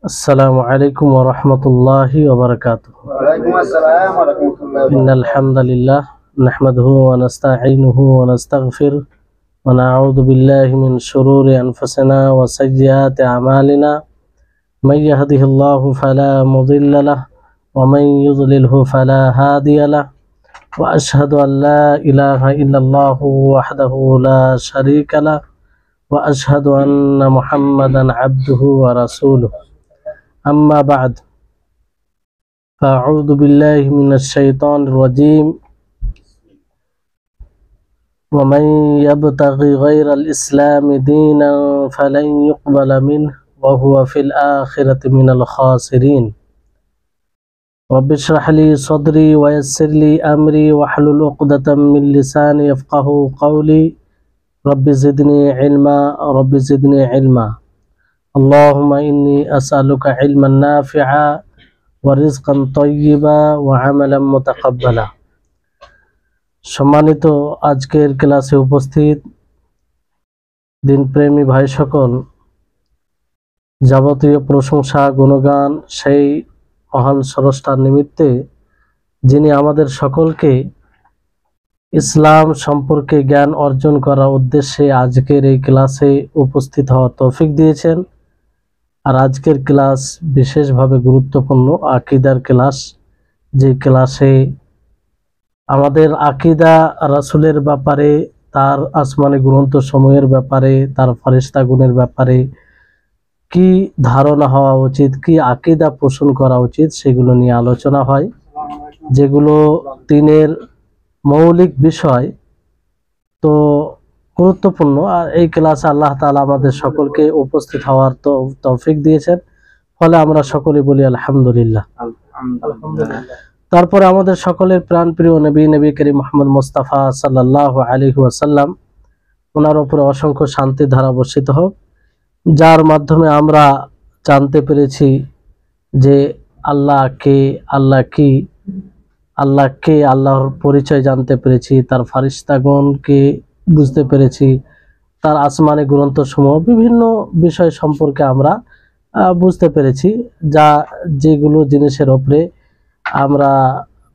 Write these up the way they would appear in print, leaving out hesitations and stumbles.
السلام عليكم ورحمة الله وبركاته. وعليكم السلام ورحمة الله إن الحمد لله نحمده ونستعينه ونستغفره ونعوذ بالله من شرور أنفسنا وسيئات أعمالنا. من يهده الله فلا مضل له ومن يضلله فلا هادي له. وأشهد أن لا إله إلا الله وحده لا شريك له وأشهد أن محمدا عبده ورسوله. أما بعد، فأعوذ بالله من الشيطان الرجيم. ومن يبتغي غير الإسلام دينا فلن يقبل منه وهو في الآخرة من الخاسرين. رب اشرح لي صدري ويسر لي أمري واحلل عقدة من لساني يفقهوا قولي. رب زدني علما رب زدني علما. اللهم إني أسألك علما نافعا ورزقا طيبا وعملا متقبلا. সম্মানিত আজকের ক্লাসে উপস্থিত দিনপ্রেমী ভাই সকল, যাবতীয় প্রশংসা গুণগান সেই মহান স্রষ্টার নিমিত্তে, যিনি আমাদের সকলকে ইসলাম সম্পর্কে জ্ঞান অর্জন করার উদ্দেশ্যে আজকের এই ক্লাসে উপস্থিত হওয়ার তৌফিক দিয়েছেন। আর আজকের ক্লাস বিশেষভাবে গুরুত্বপূর্ণ আকীদার ক্লাস, যে ক্লাসে আমাদের আকীদা রাসূলের ব্যাপারে, তার আসমানি গ্রন্থ সমূহের ব্যাপারে, তার ফেরেশতা গুণের ব্যাপারে কি ধারণা হওয়া উচিত, কি আকীদা পোষণ করা উচিত, সেগুলো নিয়ে আলোচনা হয়, যেগুলো দ্বীনের মৌলিক বিষয়। তো গুরুত্বপূর্ণ। আর এই ক্লাসে আল্লাহ তাআলা আমাদের সকলকে উপস্থিত হওয়ার তৌফিক দিয়েছেন, ফলে আমরা সকলে বলি আলহামদুলিল্লাহ। তারপরে আমাদের সকলের প্রাণপ্রিয় নবী করিম মুহাম্মদ মুস্তাফা সাল্লাল্লাহু আলাইহি ওয়াসাল্লাম, ওনার উপরে অসংখ্য শান্তির ধারা বর্ষিত হোক, যার মাধ্যমে আমরা জানতে পেরেছি যে আল্লাহ কে, আল্লাহ কি, আল্লাহকে, আল্লাহর পরিচয় জানতে পেরেছি, তার ফেরেশতাগণকে বুঝতে পেরেছি, তার আসমানি গ্রন্থসমূহ বিভিন্ন বিষয় সম্পর্কে আমরা বুঝতে পেরেছি, যেগুলো জিনিসের উপরে আমরা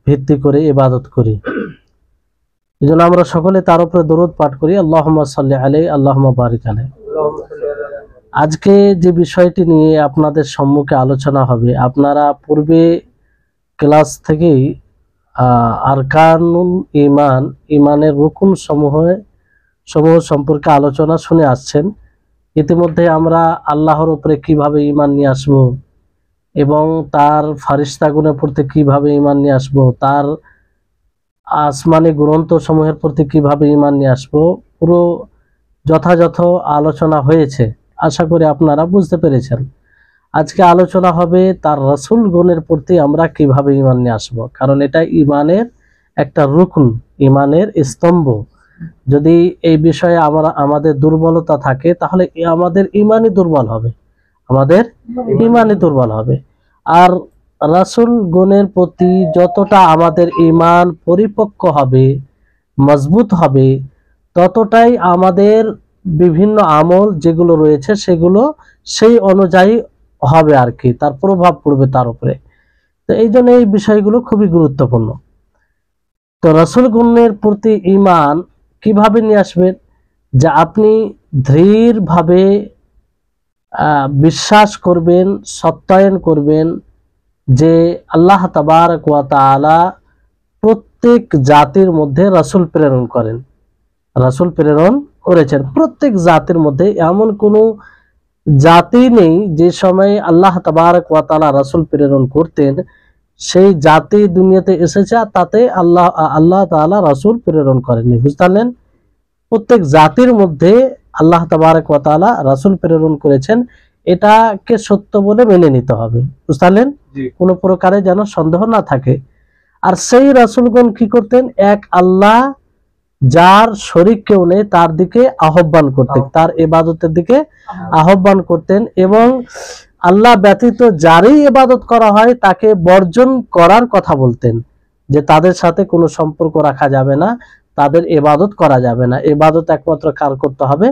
ভিত্তি করে ইবাদত করি। এজন্য আমরা সকলে তার উপরে দরুদ পাঠ করি, আল্লাহুম্মা সাল্লি আলাইহি আল্লাহুম্মা বারিক আলাইহি। আজকে যে বিষয়টি নিয়ে আপনাদের সম্মুখে আলোচনা হবে, আপনারা পূর্বে ক্লাস থেকেই আরকানুল ঈমান, ঈমানের রুকুন সমূহ সম্পর্কে আলোচনা শুনে আসছেন। ইতিমধ্যে আমরা আল্লাহর উপরে কিভাবে ঈমান নিয়ে আসব, এবং তার ফেরেশতাগণের প্রতি কিভাবে ঈমান নিয়ে আসব, তার আসমানি গ্রন্থ সমূহের প্রতি কিভাবে ঈমান নিয়ে আসব, পুরো যথাযথ আলোচনা হয়েছে। আশা করি আপনারা বুঝতে পেরেছেন। আজকে আলোচনা হবে তার রাসূলগণের প্রতি আমরা কিভাবে ঈমান নিয়ে আসব, কারণ এটা ঈমানের একটা রুকন, ঈমানের স্তম্ভ। যদি এই বিষয়ে আমাদের দুর্বলতা থাকে, তাহলে আমাদের ঈমানই দুর্বল হবে, আমাদের ঈমানই দুর্বল হবে। আর রাসূলগণের প্রতি যতটা আমাদের ঈমান পরিপক্ক হবে, মজবুত হবে, ততটাই আমাদের বিভিন্ন আমল যেগুলো রয়েছে সেগুলো সেই অনুযায়ী হবে আর কি, তার প্রভাব পড়বে তার উপরে। তো এই জন্য এই বিষয়গুলো খুবই গুরুত্বপূর্ণ। তো রাসূলগণের প্রতি ঈমান কিভাবে নিয়ে আসবেন, যে আপনি দৃঢ়ভাবে বিশ্বাস করবেন, সত্যায়ন করবেন যে আল্লাহ তাবারক ওয়া তাআলা প্রত্যেক জাতির মধ্যে রাসূল প্রেরণ করেন, রাসূল প্রেরণ করেছেন। প্রত্যেক জাতির মধ্যে এমন কোনো জাতি নেই যে সময় আল্লাহ তাবারক ওয়া তাআলা রাসূল প্রেরণ করতেন সেই জাতি দুনিয়াতে এসেছে আর তাতে আল্লাহ তাআলা রাসূল প্রেরণ করেননি। বুঝতে পারলেন? প্রত্যেক জাতির মধ্যে আল্লাহ তাবারক ওয়া তাআলা রাসূল প্রেরণ করেছেন, এটাকে সত্য বলে মেনে নিতে হবে। বুঝতে পারলেন? কোনো প্রকারে যেন সন্দেহ না থাকে। আর সেই রাসূলগণ কি করতেন, এক আল্লাহ যার শরীক কেউ নেই তার দিকে আহ্বান করতেন, তার ইবাদতের দিকে আহ্বান করতেন, এবং আল্লাহ ব্যতীত যারই ইবাদত করা হয় তাকে বর্জন করার কথা বলতেন, যে তাদের সাথে কোনো সম্পর্ক রাখা যাবে না, তাদের ইবাদত করা যাবে না, ইবাদত একমাত্র কার করতে হবে,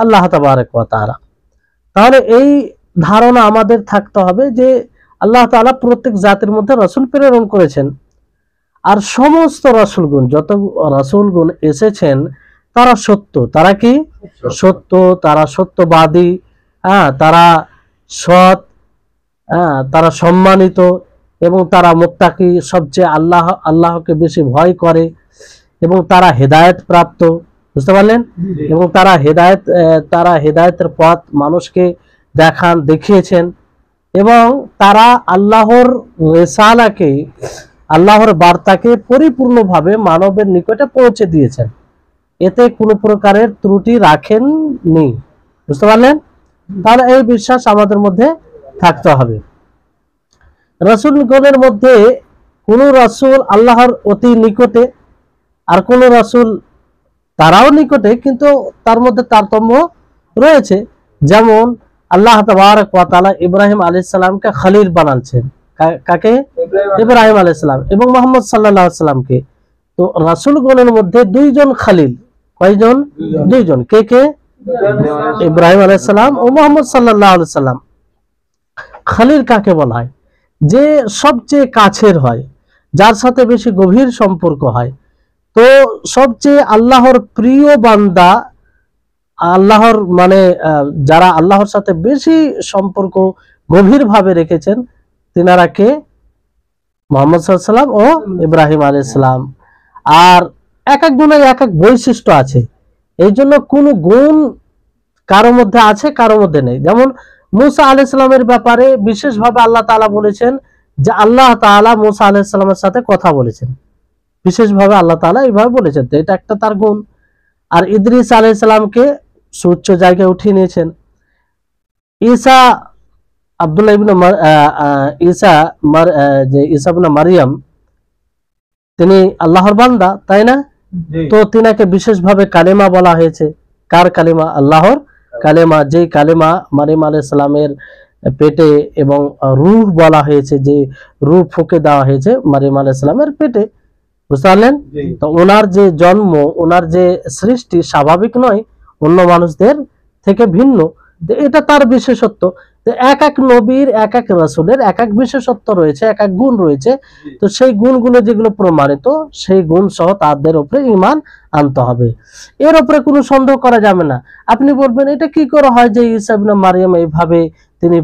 আল্লাহ তাবারক ওয়া তাআলা। তাহলে এই ধারণা আমাদের থাকতে হবে যে আল্লাহ তাআলা প্রত্যেক জাতির মধ্যে রাসূল প্রেরণ করেছেন, আর সমস্ত রাসূলগণ, যত রাসূলগণ এসেছেন তারা সত্য। তারা কি? সত্য। তারা সত্যবাদী, তারা সৎ, তারা সম্মানিত, এবং তারা মুত্তাকি, সবচেয়ে আল্লাহকে বেশি ভয় করে, এবং তারা হেদায়েত প্রাপ্ত। বুঝতে পারলেন? এবং তারা হেদায়েতের পথ মানুষকে দেখিয়েছেন, এবং তারা আল্লাহর রিসালাকে, আল্লাহর বার্তাকে পরিপূর্ণভাবে মানবের নিকটে পৌঁছে দিয়েছেন। এতে কোনো প্রকারের ত্রুটি রাখেননি। বুঝতে পারলেন? তাহলে এই বিশ্বাস আমাদের মধ্যে থাকতে হবে। রাসূলগণের মধ্যে কোন রাসূল আল্লাহর অতি নিকটে, আর কোন রাসূল তারাও নিকটে, কিন্তু তার মধ্যে তারতম্য রয়েছে। যেমন আল্লাহ তাবারক ওয়া তাআলা ইব্রাহিম আলাইহিস সালামকে খলিল বানাচ্ছেন। কাকে? ইব্রাহিম আলাইহিস সালাম। এবং মুহাম্মদ সাল্লাল্লাহু আলাইহি সাল্লামকে। তো রাসূলগণের মধ্যে দুইজন খলিল। কয়জন? দুইজন। কে কে? ইব্রাহিম আলাইহিস সালাম ও মুহাম্মদ সাল্লাল্লাহু আলাইহি সাল্লাম। খলিল কাকে বলা হয়? যে সবচেয়ে কাছের হয়, যার সাথে বেশি গভীর সম্পর্ক হয়। তো সবচেয়ে আল্লাহর প্রিয় বান্দা, আল্লাহর মানে যারা আল্লাহর সাথে বেশি সম্পর্ক গভীর ভাবে রেখেছেন, তিনারা কে? মুহাম্মদ সাল্লাল্লাহু আলাইহি সাল্লাম ও ইব্রাহিম আলাইহিস সালাম। আর এক এক গুণের এক এক বৈশিষ্ট্য আছে, এই জন্য কোন গুণ কারো মধ্যে আছে, কারো মধ্যে নেই। যেমন মুসা আলাইহিস সালামের ব্যাপারে বিশেষভাবে আল্লাহ তাআলা বলেছেন যে আল্লাহ তাআলা মুসা আলাইহিস সালামের সাথে কথা বলেছেন, বিশেষভাবে আল্লাহ তাআলা এইভাবে বলেছেন। তো এটা একটা তার গুণ। আর ইদ্রিস আলাইহিস সালামকে সুউচ্চ জায়গায় উঠিয়ে নিয়েছেন। ঈসা আব্দুল্লাহ ইবনে ঈসা ইবনে মারিয়াম, তিনি আল্লাহর বান্দা, তাই না? তো তিনাকে বিশেষভাবে কালেমা বলা হয়েছে। কার কালেমা? আল্লাহর কালেমা। যেই কালেমা মারিয়াম আলাইহিস সালামের পেটে, এবং রূহ বলা হয়েছে, যে রূহ ফুঁকে দেওয়া হয়েছে মারিয়াম আলাইহিস সালামের পেটে। বুঝতে পারলেন? তো ওনার যে জন্ম, ওনার যে সৃষ্টি স্বাভাবিক নয়, অন্য মানুষদের থেকে ভিন্ন। এটা তার বিশেষত্ব। তো এক এক নবীর, এক এক রাসূলের এক এক বিশেষত্ব রয়েছে, এক এক গুণ রয়েছে। তো সেই গুণগুলো যেগুলো প্রমাণিত, সেই গুণ সহ তাদের উপরে ঈমান আনতে হবে। এর উপরে কোনো সন্দেহ করা যাবে না। আপনি বলবেন এটা কি করে হয় যে ঈসা ইবনে মারিয়াম এইভাবে তিনি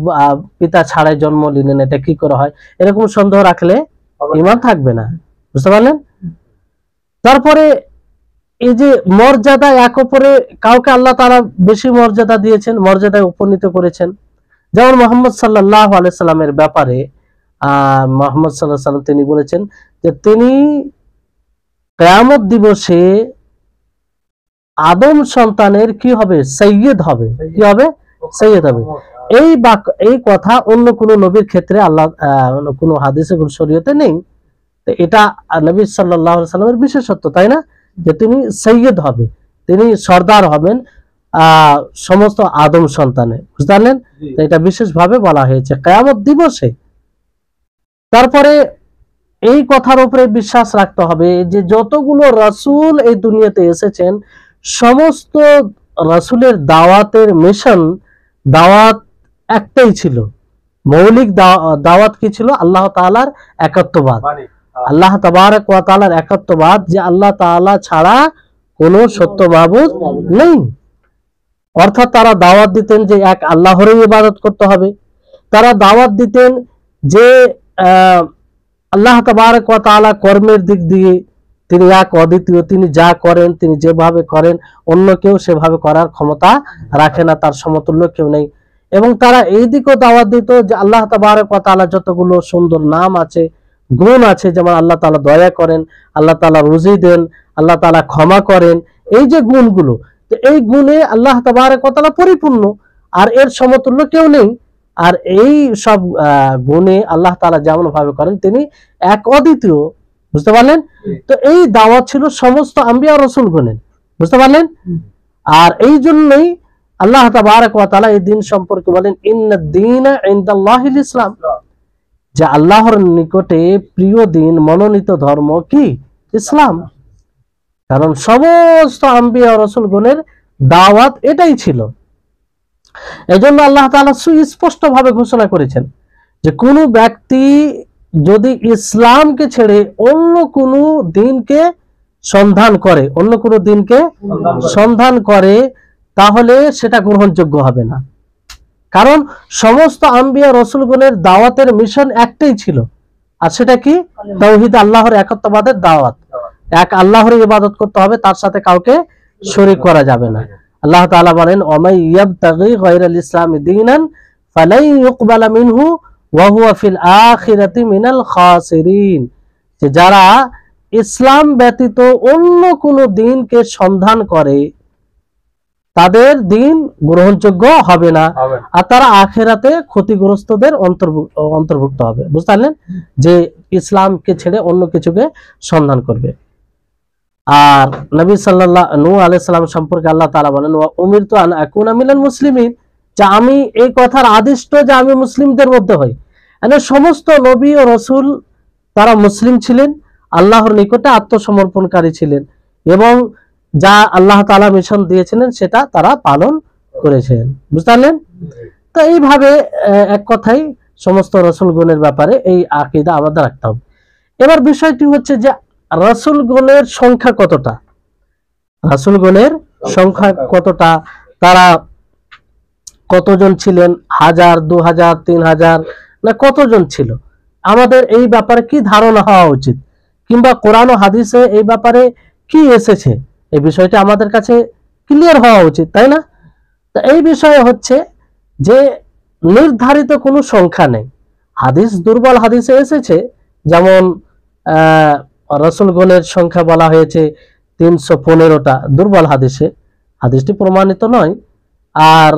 পিতা ছাড়াই জন্ম নিলেন, এটা কি করে হয়? এরকম সন্দেহ রাখলে ঈমান থাকবে না। বুঝতে পারলেন? তারপরে এই যে মর্যাদা, এক অপরে কাউকে আল্লাহ তাআলা বেশি মর্যাদা দিয়েছেন, মর্যাদায় উপনীত করেছেন। যেমন মুহাম্মদ সাল্লাল্লাহু আলাইহি সাল্লামের ব্যাপারে মুহাম্মদ সাল্লাল্লাহু আলাইহি সাল্লাম তিনি বলেছেন যে তিনি কিয়ামত দিবসে আদম সন্তানের কি হবে? সৈয়দ হবে। কি হবে? সৈয়দ হবে। এই কথা অন্য কোন নবীর ক্ষেত্রে আল্লাহ কোন হাদিসে, কোন শরীয়তে নেই। তো এটা নবী সাল্লাল্লাহু আলাইহি সাল্লামের বিশেষত্ব, তাই না? যে তিনি সৈয়দ হবে, তিনি সর্দার হবেন সমস্ত আদম সন্তানের। বুঝতে পারলেন? এটা বিশেষভাবে বলা হয়েছে কিয়ামত দিবসে। তারপরে এই কথার উপরে বিশ্বাস রাখতে হবে যে যতগুলো রাসূল এই দুনিয়াতে এসেছেন, সমস্ত রাসূলের দাওয়াতের মিশন, দাওয়াত একটাই ছিল। মৌলিক দাওয়াত কি ছিল? আল্লাহ তাআলার একাত্মবাদ, আল্লাহ তাবারক ওয়া তাআলার একাত্মবাদ, যে আল্লাহ তাআলা ছাড়া কোনো সত্য মাবুদ নেই। অর্থাৎ তারা দাওয়াত দিতেন যে এক আল্লাহরই ইবাদত করতে হবে। তারা দাওয়াত দিতেন যে আল্লাহ তাবারক ওয়া তাআলা কর্মের দিক দিয়ে তিনি এক অদ্বিতীয়, তিনি যা করেন, তিনি যেভাবে করেন, অন্য কেউ সেভাবে করার ক্ষমতা রাখে না, তার সমতুল্য কেউ নেই। এবং তারা এই দিকেও দাওয়াত দিত যে আল্লাহ তাবারক ওয়া তাআলা যতগুলো সুন্দর নাম আছে, গুণ আছে, যেমন আল্লাহ তাআলা দয়া করেন, আল্লাহ তাআলা রুজি দেন, আল্লাহ তাআলা ক্ষমা করেন, এই যে গুণগুলো, তো এই গুণে আল্লাহ তাবারক ওয়া তাআলা পরিপূর্ণ, আর এর সমতুল্য কেউ নেই। আর এই সব গুণে আল্লাহ তাআলা যেমন ভাবে করেন, তিনি এক অদ্বিতীয়। বুঝতে পারলেন? তো এই দাওয়াত ছিল সমস্ত আম্বিয়া রাসূলগণের। বুঝতে পারলেন? আর এই জন্যই আল্লাহ তাবারক ওয়া তাআলা এই দিন সম্পর্কে বলেন ইন্নাদ দীনা ইনদাল্লাহিল ইসলাম, যে আল্লাহর নিকটে প্রিয় দিন, মনোনীত ধর্ম কি? ইসলাম। কারণ সমস্ত আম্বিয়া রাসূলগণের দাওয়াত এটাই ছিল। এই জন্য আল্লাহ তাআলা সুস্পষ্ট ভাবে ঘোষণা করেছেন যে কোনো ব্যক্তি যদি ইসলামকে ছেড়ে অন্য কোনো দিনকে সন্ধান করে তাহলে সেটা গ্রহণযোগ্য হবে না। কারণ সমস্ত আম্বিয়া রাসূলগণের দাওয়াতের মিশন একটাই ছিল, আর সেটা কি? তাওহীদ, আল্লাহর একত্ববাদের দাওয়াত। এক আল্লাহর ইবাদত করতে হবে, তার সাথে কাউকে শরীক করা যাবে না। আল্লাহ তাআলা বলেন, ওয়ামাই ইয়াবতাগি গায়রাল ইসলামি দীনান ফালাই ইউকবালা মিনহু ওয়া হুয়া ফিল আখিরাতি মিনাল খাসিরিন। যে যারা ইসলাম ব্যতীত অন্য কোনো দিনকে সন্ধান করে তাদের দিন গ্রহণযোগ্য হবে না, আর তারা আখিরাতে ক্ষতিগ্রস্তদের অন্তর্ভুক্ত হবে। বুঝতে পারলেন? যে ইসলামকে ছেড়ে অন্য কিছুকে সন্ধান করবে। আর নবী নূহ আলাইহিস সালাম সম্পর্কে আল্লাহ তাআলা বলেন, ওয়া উমিরতু আন আকুনা মিনাল মুসলিমিন, যে আমি এই কথার আদিষ্ট যে আমি মুসলিমদের মধ্যে হই। মানে সমস্ত নবী ও রাসূল তারা মুসলিম ছিলেন, আল্লাহর নিকটে আত্মসমর্পণকারী ছিলেন, এবং যা আল্লাহ তাআলা মিশন দিয়েছিলেন সেটা তারা পালন করেছেন। বুঝতে পারলেন? তো এইভাবে এক কথাই সমস্ত রাসূলগণের ব্যাপারে এই আকীদা আমাদের রাখতে হবে। এবার বিষয়টি হচ্ছে যে রাসূলগণের সংখ্যা কতটা, তারা কতজন ছিলেন, 1000, 2000, 3000 না কতজন ছিল, আমাদের এই ব্যাপারে কি ধারণা হওয়া উচিত, কিংবা কোরআন ও হাদিসে এই ব্যাপারে কি এসেছে, এই বিষয়টা আমাদের কাছে ক্লিয়ার হওয়া উচিত, তাই না? তো এই বিষয়ে হচ্ছে যে নির্ধারিত কোনো সংখ্যা নেই। হাদিস, দুর্বল হাদিসে এসেছে, যেমন রাসূলগণের সংখ্যা বলা হয়েছে 315টা, দুর্বল হাদিসটি প্রমাণিত নয়। আর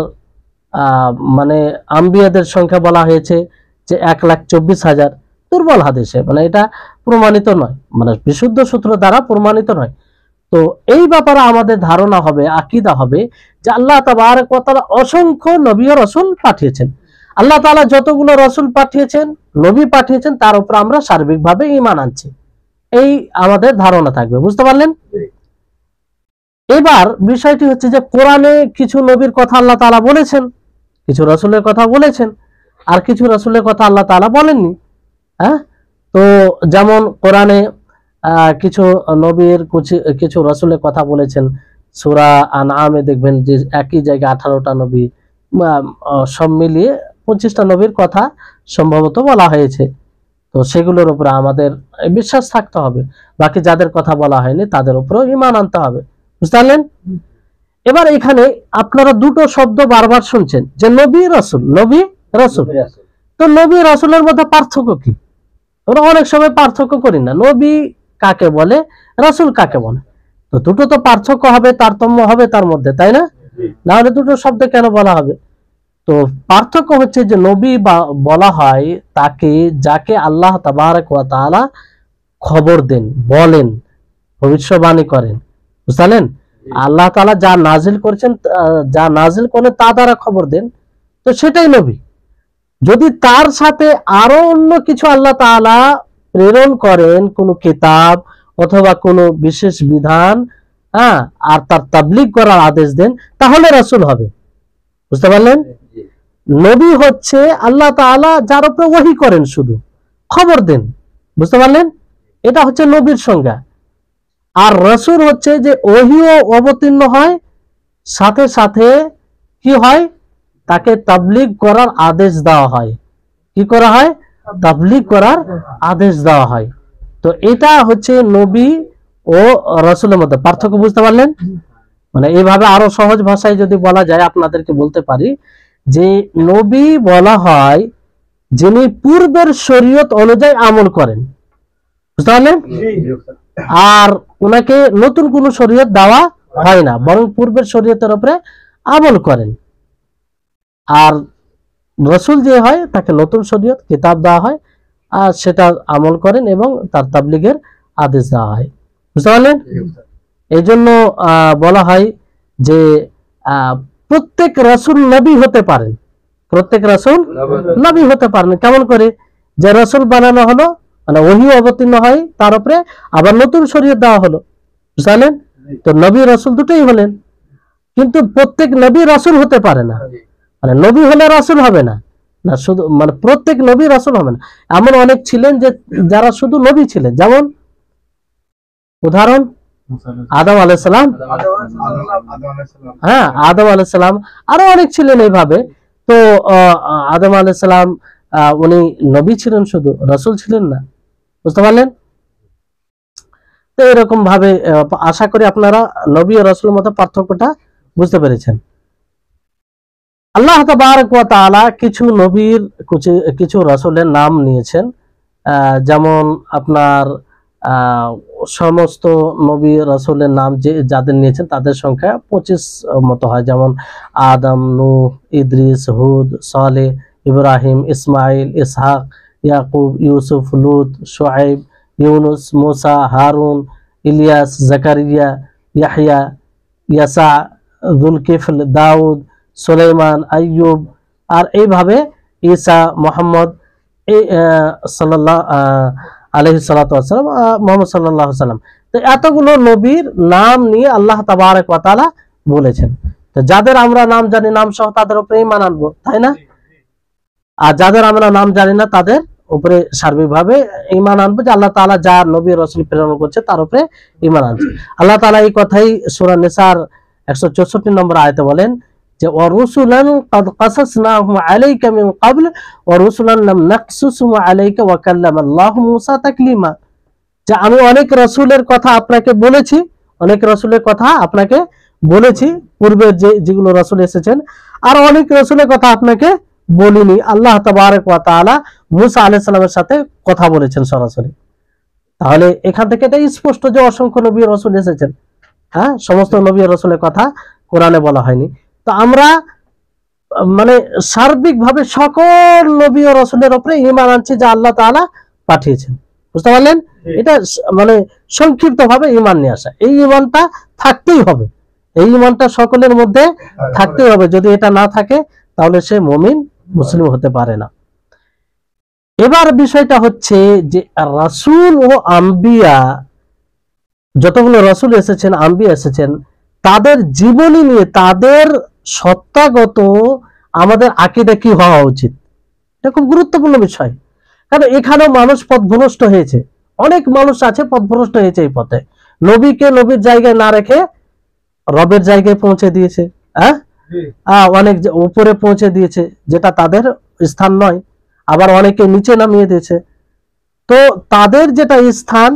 মানে আম্বিয়াদের সংখ্যা বলা হয়েছে যে 1,24,000, দুর্বল হাদিসে, মানে এটা প্রমাণিত নয়, মানে বিশুদ্ধ সূত্র দ্বারা প্রমাণিত নয়। তো এই ব্যাপারে আমাদের ধারণা হবে, আকীদা হবে যে আল্লাহ তাবারক ওয়া তাআলা অসংখ্য নবী ও রাসূল পাঠিয়েছেন। আল্লাহ তাআলা যতগুলো রাসূল পাঠিয়েছেন, নবী পাঠিয়েছেন, তার উপর আমরা সার্বিকভাবে ঈমান আনছি, এই আমাদের ধারণা থাকবে। বুঝতে পারলেন? এবার বিষয়টি হচ্ছে যে কোরআনে কিছু নবীর কথা আল্লাহ তাআলা বলেছেন, কিছু রাসূলের কথা বলেছেন, আর কিছু রাসূলের কথা আল্লাহ তাআলা বলেননি। হ্যাঁ, তো যেমন কোরআনে কিছু নবীর কিছু রাসূলের কথা বলেছেন। সূরা আনআমে দেখবেন যে একই জায়গায় 18টা নবী, সব মিলিয়ে 25টা নবীর কথা সম্ভবত বলা হয়েছে। তো সেগুলোর উপরে আমাদের বিশ্বাস থাকতে হবে, বাকি যাদের কথা বলা হয়নি তাদের উপরেও ঈমান আনতে হবে। বুঝতে পারলেন? এবার এখানে আপনারা দুটো শব্দ বারবার শুনছেন, যে নবী রাসূল, নবী রাসূল। তো নবী রাসূলের মধ্যে পার্থক্য কি? আমরা অনেক সময় পার্থক্য করি না, নবী কাকে বলে, রাসূল কাকে বলে। তো দুটো তো পার্থক্য হবে, তারতম্য হবে তার মধ্যে, তাই না? না হলে দুটো শব্দ কেন বলা হবে? তো পার্থক্য হচ্ছে যে নবী বলা হয় তাকে, যাকে আল্লাহ তাবারক ওয়া তাআলা খবর দেন, বলেন, ভবিষ্যবাণী করেন। বুঝলেন? আল্লাহ তাআলা যা নাজিল করেছেন, যা নাজিল করেন তা দ্বারা খবর দেন, তো সেটাই নবী। যদি তার সাথে আরো অন্য কিছু আল্লাহ তাআলা প্রেরণ করেন, কোনো কিতাব অথবা কোনো বিশেষ বিধান, আর তার তাবলীগ করার আদেশ দেন, তাহলে রাসূল হবে। বুঝতে পারলেন? নবী হচ্ছে আল্লাহ তাআলা যার উপরে ওহী করেন, শুধু খবর দেন। বুঝতে পারলেন? এটা হচ্ছে নবীর সংজ্ঞা। আর রাসূল হচ্ছে যে ওহীও অবতীর্ণ হয়, সাথে সাথে কি হয়, তাকে তাবলীগ করার আদেশ দেওয়া হয়। কি করা হয়? তাবলীগ করার আদেশ দেওয়া হয়। তো এটা হচ্ছে নবী ও রাসূলের মধ্যে পার্থক্য। বুঝতে পারলেন? মানে এইভাবে আরো সহজ ভাষায় যদি বলা যায়, আপনাদেরকে বলতে পারি যে নবী বলা হয় যিনি পূর্বের শরীয়ত অনুযায়ী আমল করেন। বুঝতে পারলেন? আর ওনাকে নতুন কোন শরীয়ত দেওয়া হয় না, বরং পূর্বের শরীয়তের উপরে আমল করেন। আর রাসূল যে হয় তাকে নতুন শরীয়ত, কিতাব দেওয়া হয়, আর সেটা আমল করেন এবং তার তাবলীগের আদেশ দেওয়া হয়। বুঝতে পারলেন? এই জন্য বলা হয় যে প্রত্যেক রাসূল নবী হতে পারেন, প্রত্যেক রাসূল নবী হতে পারেন। কেমন করে? যে রাসূল বানানো হলো, মানে ওহী অবতীর্ণ হয় তার উপরে, আবার নতুন শরীয়ত দেওয়া হলো। বুঝলেন? তো নবী রাসূল দুটোই হলেন, কিন্তু প্রত্যেক নবী রাসূল হতে পারে না। মানে নবী হলে রাসূল হবে না, না শুধু মানে প্রত্যেক নবী রাসূল হবে না। এমন অনেক ছিলেন যে যারা শুধু নবী ছিলেন, যেমন উদাহরণ আদম আলাইহিস সালাম, হ্যাঁ আদম আলাইহিস সালাম, আরো অনেক ছিলেন এইভাবে। তো আদম আলাইহিস সালাম উনি নবী ছিলেন, শুধু রাসূল ছিলেন না, বুঝতে পারলেন? তো এরকম ভাবে আশা করি আপনারা নবী ও রাসূলের মধ্যে পার্থক্যটা বুঝতে পেরেছেন। আল্লাহ তাবারক ওয়া তাআলা কিছু নবীর কিছু রাসূলের নাম নিয়েছেন, যেমন আপনার সমস্ত নবী রাসূলের নাম যাদের নিয়েছেন তাদের সংখ্যা 25 মতো হয়, যেমন আদম, নূহ, ইদ্রিস, হুদ, সালেহ, ইব্রাহিম, ইসমাইল, ইসহাক, ইয়াকুব, ইউসুফ, লূত, শুআইব, ইউনুস, মুসা, হারুন, ইলিয়াস, জাকারিয়া, ইয়াহইয়া, ইয়াসা, যুলকিফল, দাউদ, সুলাইমান, আইয়ুব, আর এইভাবে ঈসা, মুহাম্মদ, এই সাল্লাল্লাহু আলাইহি সাল্লাতু ওয়াস সালাম, মুহাম্মদ সাল্লাল্লাহু আলাইহি সাল্লাম। তো এতগুলো নবীর নাম নিয়ে আল্লাহ তাবারক ওয়া তাআলা বলেছেন। তো যাদের আমরা নাম জানি, নাম সহ তাদের উপরে ঈমান আনবো, তাই না? আর যাদের আমরা নাম জানি না তাদের উপরে সার্বিকভাবে ঈমান আনবো, যে আল্লাহ তাআলা যার নবী রাসূল প্রেরণ করছে তার উপরে ঈমান আনছে। আল্লাহ তাআলা এই কথাই সূরা নিসার 164 নম্বর আয়াতে বলেন যে ওয়ারুসুলান ক্বাদ কাসাসনাহুম আলাইকা মিন ক্বাবল ওয়ারুসুলান লাম নাকসুসহুম আলাইকা ওয়া কাল্লামাল্লাহু মূসা তাকলিমা। যে আমি অনেক রাসূলের কথা আপনাকে বলেছি, অনেক রাসূলের কথা আপনাকে বলেছি পূর্বে যেগুলো রাসূল এসেছেন, আর অনেক রাসূলের কথা আপনাকে বলিনি। আল্লাহ তাবারক ওয়া তাআলা মূসা আলাইহিস সালামের সাথে কথা বলেছেন সরাসরি। তাহলে এখান থেকে এটা স্পষ্ট যে অসংখ্য নবী রাসূল এসেছেন, হ্যাঁ, সমস্ত নবী রাসূলের কথা কোরআনে বলা হয়নি। তো আমরা মানে সার্বিকভাবে সকল নবী ও রাসূলের উপরে ঈমান আনছি যে আল্লাহ তাআলা পাঠিয়েছেন, বুঝতে পারলেন? এটা মানে সংক্ষিপ্ত ভাবে ঈমান নিয়ে আসা। এই ঈমানটা থাকতেই হবে, এই ঈমানটা সকলের মধ্যে থাকতেই হবে। যদি এটা না থাকে তাহলে সে মুমিন মুসলিম হতে পারে না। এবার বিষয়টা হচ্ছে যে রাসূল ও আম্বিয়া, যতগুলো রাসূল এসেছেন, আম্বিয়া এসেছেন, তাদের জীবনী নিয়ে, তাদের সত্তাগত আমাদের আকীদা কি হওয়া উচিত, এটা খুব গুরুত্বপূর্ণ বিষয়। কারণ এখানেও মানুষ পথভ্রষ্ট হয়েছে, অনেক মানুষ আছে পথভ্রষ্ট হয়েছে এই পথে। নবীকে নবীর জায়গায় না রেখে রবের জায়গায় পৌঁছে দিয়েছে, হ্যাঁ, অনেক উপরে পৌঁছে দিয়েছে যেটা তাদের স্থান নয়, আবার অনেকে নিচে নামিয়ে দিয়েছে। তো তাদের যেটা স্থান,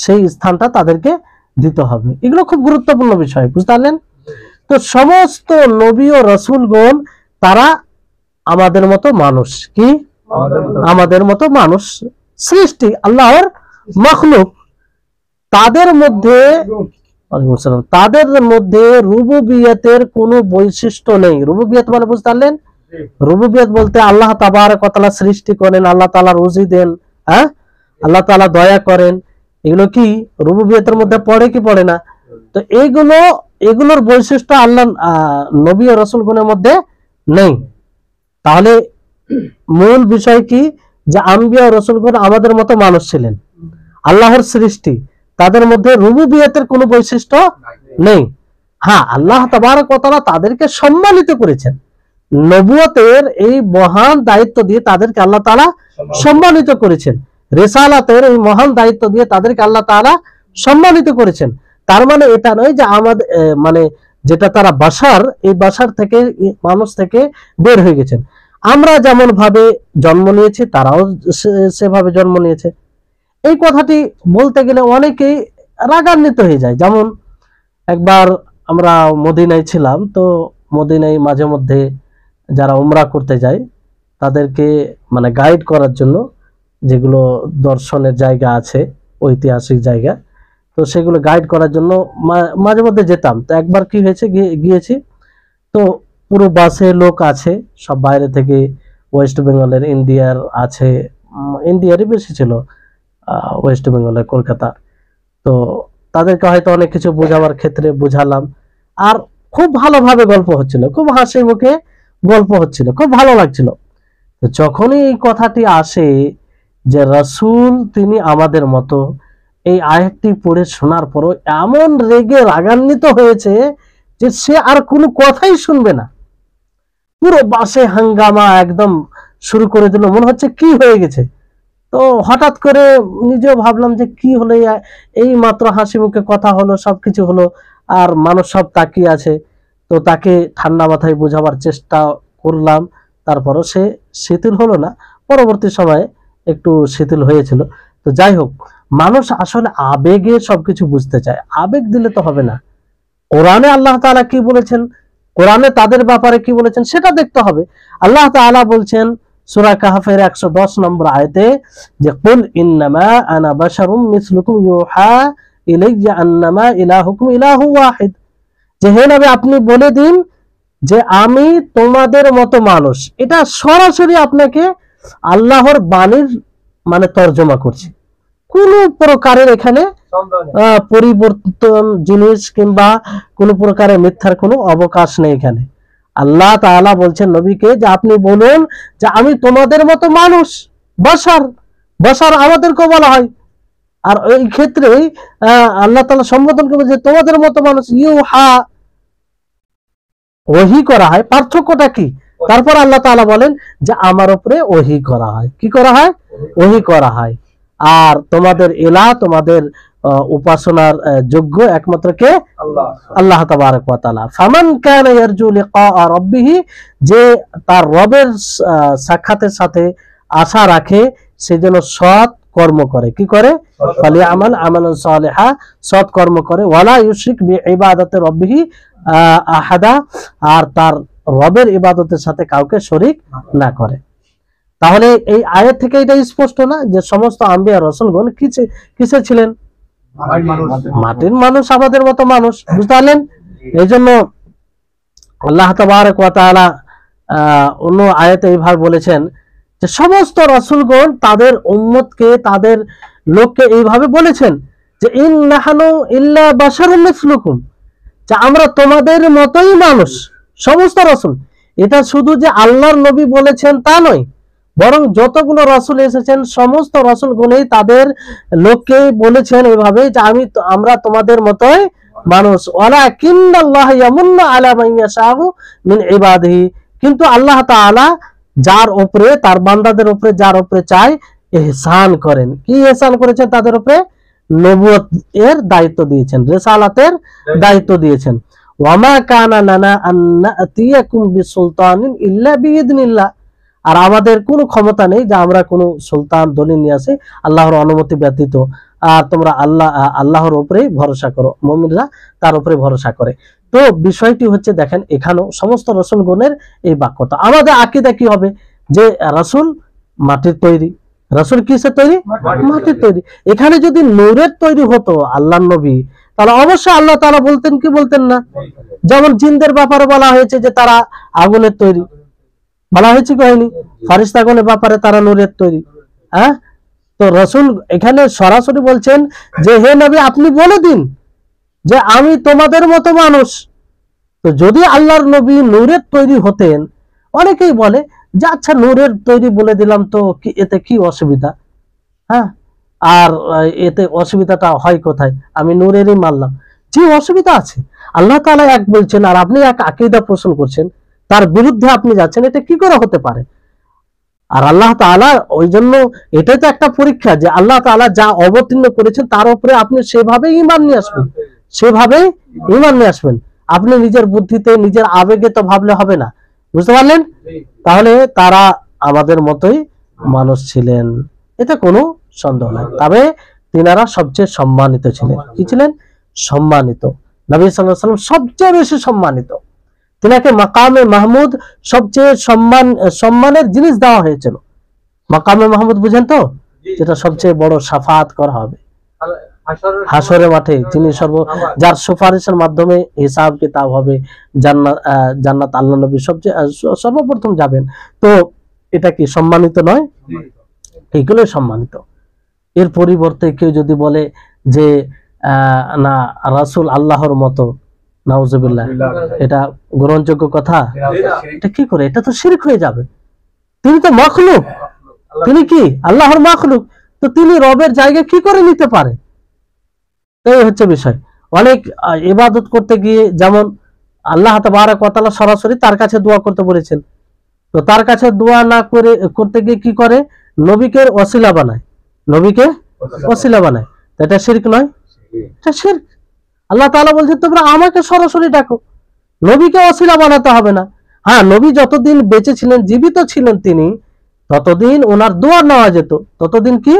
সেই স্থানটা তাদেরকে দিতে হবে। এগুলো খুব গুরুত্বপূর্ণ বিষয়, বুঝতে পারলেন? তো সমস্ত নবী ও রাসূলগণ তারা আমাদের মতো মানুষ, কি আমাদের মতো মানুষ, সৃষ্টি, আল্লাহর মাখলুক। তাদের মধ্যে তাদের মধ্যে রুবুবিয়তের কোনো বৈশিষ্ট্য নেই। রুবুবিয়ত মানে বুঝতে পারলেন? রুবুবিয়ত বলতে আল্লাহ তাবারক ওয়া তাআলা সৃষ্টি করেন, আল্লাহ তাআলা রুজি দেন, হ্যাঁ, আল্লাহ তাআলা দয়া করেন। এগুলো কি রুবুবিয়তের মধ্যে পড়ে কি পড়ে না? তো এগুলোর বৈশিষ্ট্য আল্লাহ নবী ও রাসূলগণের মধ্যে নেই। তাহলে মূল বিষয় কি, যে আম্বিয়া ও রাসূলগণ আমাদের মতো মানুষ ছিলেন, আল্লাহর সৃষ্টি, তাদের মধ্যে রুবুবিয়তের কোনো বৈশিষ্ট্য নেই। হ্যাঁ, আল্লাহ তাবারক ওয়া তাআলা তাদেরকে সম্মানিত করেছেন, নবুয়তের এই মহান দায়িত্ব দিয়ে তাদেরকে আল্লাহ তাআলা সম্মানিত করেছেন, রিসালাতের এই মহান দায়িত্ব দিয়ে তাদেরকে আল্লাহ তাআলা সম্মানিত করেছেন। তার মানে এটা নয় যে আমাদের মানে যেটা তারা বাশার, এই বাশার থেকে, মানুষ থেকে বের হয়ে গেছেন। আমরা যেমন ভাবে জন্ম নিয়েছি তারাও সেভাবে জন্ম নিয়েছে। এই কথাটি বলতে গেলে অনেকেই রাগান্বিত হয়ে যায়। যেমন একবার আমরা মদিনায় ছিলাম, তো মদিনায় মাঝে মধ্যে যারা উমরা করতে যায় তাদেরকে মানে গাইড করার জন্য যেগুলো দর্শনের জায়গা আছে, ঐতিহাসিক জায়গা, তো সেগুলো গাইড করার জন্য মাঝে মধ্যে যেতাম। তো একবার কি হয়েছে, গিয়েছি, তো পুরো বাসে লোক আছে সব বাইরে থেকে, ওয়েস্ট বেঙ্গলের, ইন্ডিয়ার আছে, ইন্ডিয়ারই বেশি ছিল, ওয়েস্ট বেঙ্গলের, কলকাতা। তো তাদেরকে হয়তো অনেক কিছু বোঝাবার ক্ষেত্রে বুঝালাম, আর খুব ভালোভাবে গল্প হচ্ছিল, খুব হাসি মুখে গল্প হচ্ছিল, খুব ভালো লাগছিল। তো যখনই এই কথাটি আসে যে রাসূল তিনি আমাদের মতো, এই আয়াতটি পড়ে শোনার পরও এমন রেগে রাগান্বিত হয়েছে যে সে আর কোনো কথাই শুনবে না। পুরো বাসে হাঙ্গামা একদম শুরু করে দিল, মনে হচ্ছে কি হয়ে গেছে। তো হঠাৎ করে নিজেও ভাবলাম যে কি হলো, এই মাত্র হাসি মুখে কথা হলো, সবকিছু হলো, আর মানুষ সব তাকিয়ে আছে। তো তাকে ঠান্ডা মাথায় বোঝাবার চেষ্টা করলাম, তারপরও সে শিথিল হলো না। পরবর্তী সময়ে একটু শিথিল হয়েছিল। তো যাই হোক, মানুষ আসলে আবেগে সবকিছু বুঝতে চায়, আবেগ দিলে তো হবে না। কোরআনে আল্লাহ তাআলা কি বলেছেন, কোরআনে তাদের ব্যাপারে কি বলেছেন সেটা দেখতে হবে। আল্লাহ তাআলা বলছেন সূরা কাহফের 110 নম্বর আয়াতে যে কুল ইন্নামা আনা বাশারুম মিসলুকুম ইউহা ইলাইয়া আন্নামা ইলাহুকুম ইলাহু ওয়াহিদ, যে হে নবী আপনি বলে দিন যে আমি তোমাদের মতো মানুষ। এটা সরাসরি আপনাকে আল্লাহর বাণীর মানে তর্জমা করছি, কোন প্রকারের এখানে পরিবর্তন জিনিস কিংবা কোন প্রকারের মিথ্যার কোনো অবকাশ নেই। এখানে আল্লাহ তাআলা বলছেন নবীকে যে আপনি বলুন যে আমি তোমাদের মতো মানুষ, বশার, বশার আমাদেরকেও বলা হয়। আর এই ক্ষেত্রে আল্লাহ তাআলা সম্বোধন করে যে তোমাদের মতো মানুষ, ইউহা ওহী করা হয়, পার্থক্যটা কি? তারপর আল্লাহ তাআলা বলেন যে আমার উপরে ওহী করা হয়। কি করা হয়? ওহী করা হয়। আর তোমাদের ইলাহ, তোমাদের উপাসনার যোগ্য একমাত্র কে? আল্লাহ। আল্লাহ তাবারক ওয়া তাআলা। ফামান কানা ইয়ারজু লিকা রাব্বিহি, যে তার রবের সাক্ষাতের সাথে আশা রাখে, সে যেন সৎ কর্ম করে। কি করে? ফালিয়ামাল আমালান সালিহা, সৎ কর্ম করে। ওয়ালা ইউশরিক বিইবাদাতি রাব্বিহি আহাদা, আর তার রবের ইবাদতের সাথে কাউকে শরীক না করে। তাহলে এই আয়াত থেকে এটা স্পষ্ট না যে সমস্ত আম্বিয়া রাসূলগণ কিসে ছিলেন? মাটির মানুষ, আমাদের মতো মানুষ। বুঝতে পারলেন? এই জন্য আল্লাহ তাবারক ওয়া তাআলা অন্য আয়াতে এইভাবে বলেছেন যে সমস্ত রাসূলগণ তাদের উম্মতকে, তাদের লোককে এইভাবে বলেছেন যে ইন্নাহানু ইল্লা বাশারুম মিসলুকুম, যে আমরা তোমাদের মতোই মানুষ। সমস্ত রাসূল, এটা শুধু যে আল্লাহর নবী বলেছেন তা নয়, বরং যতগুলো রাসূল এসেছেন সমস্ত রাসূলগণই তাদের লোককে বলেছেন এইভাবে যে আমরা তোমাদের মতোই মানুষ। ওয়ালাকিন্নাল্লাহ ইয়ামুন্নু আলা মান ইয়াশাউ মিন ইবাদিহি, কিন্তু আল্লাহ তাআলা যার উপরে, তার বান্দাদের উপরে, যার উপরে চায় ইহসান করেন। কি ইহসান করেছেন? তাদের উপরে নবুয়ত এর দায়িত্ব দিয়েছেন, রিসালাতের দায়িত্ব দিয়েছেন। ওয়ামা কানা লানা আন নাতিয়াকুম বিসুলতানিন ইল্লা বিইذنিল্লাহ, আর আমাদের কোনো ক্ষমতা নেই যে আমরা কোনো সুলতান দলিল নিয়ে আসি আল্লাহর অনুমতি ব্যতীত। আর তোমরা আল্লাহর উপরেই ভরসা করো, মুমিনরা তার উপরে ভরসা করে। তো বিষয়টি হচ্ছে, দেখেন এখানেও সমস্ত রাসূলগণের এই বাক্যতা। আমাদের আকীদা কি হবে? যে রাসূল মাটির তৈরি। রাসূল কিসের তৈরি? মাটির তৈরি। এখানে যদি নূরের তৈরি হতো আল্লাহর নবী, তাহলে অবশ্যই আল্লাহ তাআলা বলতেন কি বলতেন না? যেমন জিনদের ব্যাপারে বলা হয়েছে যে তারা আগুনের তৈরি, বলা হয়েছে কি হয়নি? ফারিস্তাগণের ব্যাপারে তারা নূরের তৈরি। হ্যাঁ, তো রাসূল এখানে সরাসরি বলছেন যে হে নবী আপনি বলে দিন যে আমি তোমাদের মতো মানুষ। তো যদি আল্লাহর নবী নূরের তৈরি হতেন, অনেকেই বলে যে আচ্ছা নূরের তৈরি বলে দিলাম তো এতে কি অসুবিধা? হ্যাঁ, আর এতে অসুবিধাটা হয় কোথায়? আমি নূরেরই মানলাম। যে অসুবিধা আছে, আল্লাহ তাআলা এক বলছেন আর আপনি এক আকীদা পোষণ করছেন, তার বিরুদ্ধে আপনি যাচ্ছেন, এটা কি করে হতে পারে? আর আল্লাহ তাআলা, ওই জন্য এটাই তো একটা পরীক্ষা যে আল্লাহ তাআলা যা অবতীর্ণ করেছেন তার উপরে আপনি সেভাবে ঈমান নিয়ে আসবেন, সেভাবে ঈমান নিয়ে আসবেন। আপনি নিজের বুদ্ধিতে, নিজের আবেগে তো ভাবলে হবে না। বুঝতে পারলেন? তাহলে তারা আমাদের মতোই মানুষ ছিলেন, এতে কোনো সন্দেহ নাই। তবে তিনারা সবচেয়ে সম্মানিত ছিলেন। কি ছিলেন? সম্মানিত। নবী সাল্লাল্লাহু আলাইহি ওয়াসাল্লাম সবচেয়ে বেশি সম্মানিত। তিনাকে মাকামে মাহমুদ, সবচেয়ে সম্মানের জিনিস দেওয়া হয়েছিল। মাকামে মাহমুদ বুঝেন তো? যেটা সবচেয়ে বড় শাফাত করা হবে হাসরের মাঠে, যিনি যার সুপারিশের মাধ্যমে হিসাব কিতাব হবে, জান্নাত আল্লাহ নবী সর্বপ্রথম যাবেন। তো এটা কি সম্মানিত নয়? এইগুলো সম্মানিত। এর পরিবর্তে কেউ যদি বলে যে না রাসূল আল্লাহর মতো, নাউজুবিল্লাহ, এটা গ্রহণযোগ্য কথা? এটা কি করে? এটা তো শিরক হয়ে যাবে। তিনি তো মাখলুক, তিনি কি আল্লাহর মাখলুক, তো তিনি রবের জায়গা কি করে নিতে পারে? এই হচ্ছে বিষয়। অনেক ইবাদত করতে গিয়ে, যেমন আল্লাহ তাবারক ওয়া তাআলা সরাসরি তার কাছে দোয়া করতে বলেছেন। তো তার কাছে দোয়া না করে করতে গিয়ে কি করে, নবীকে ওসিলা বানায়, নবীকে ওসিলা বানায়। তো এটা শিরক নয়? এটা শিরক। আল্লাহ তাআলা বলছেন তোমরা আমাকে সরাসরি ডাকো, নবীকে ওসিলা বানাতে হবে না। হ্যাঁ, নবী যতদিন বেঁচে ছিলেন, জীবিত ছিলেন তিনি, ততদিন ওনার দোয়া নেওয়া যেত। ততদিন কি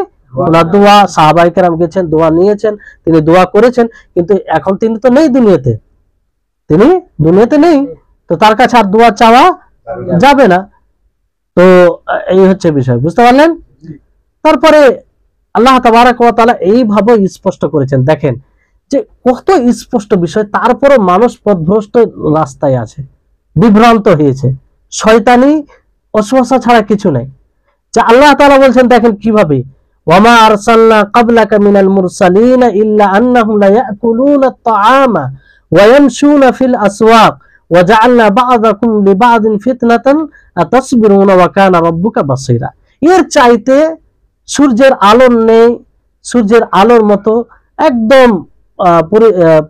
ওনার দোয়া, সাহাবায়ে কেরাম গেছেন, দোয়া নিয়েছেন, তিনি দোয়া করেছেন। কিন্তু এখন তিনি তো নেই দুনিয়াতে, তিনি দুনিয়াতে নেই, তো তার কাছে আর দোয়া চাওয়া যাবে না। তো এই হচ্ছে বিষয়, বুঝতে পারলেন? তারপরে আল্লাহ তাবারক ওয়া তাআলা এইভাবে স্পষ্ট করেছেন, দেখেন যে কত স্পষ্ট বিষয়, তারপরে মানুষ পথভ্রষ্ট রাস্তায় আছে, বিভ্রান্ত হয়েছে, শয়তানি ওয়াসওয়াসা ছাড়া কিছু নাই। যে আল্লাহ তাআলা বলছেন, দেখেন কিভাবে, ওয়ামা আরসালনা ক্বাবলাকা মিনাল মুরসালিনা ইল্লা আন্নাহুম লা ইয়াকুলুনা আত-তাআমা ওয়া ইয়ামশুনা ফিল আসওয়াক ওয়া জাআলনা বা'দাকুম লিবা'দিন ফিতনাতান আতাসবিরুনা ওয়া কানা রাব্বুকা বাসীরা। এর চাইতে সূর্যের আলো নেই, সূর্যের আলোর মতো একদম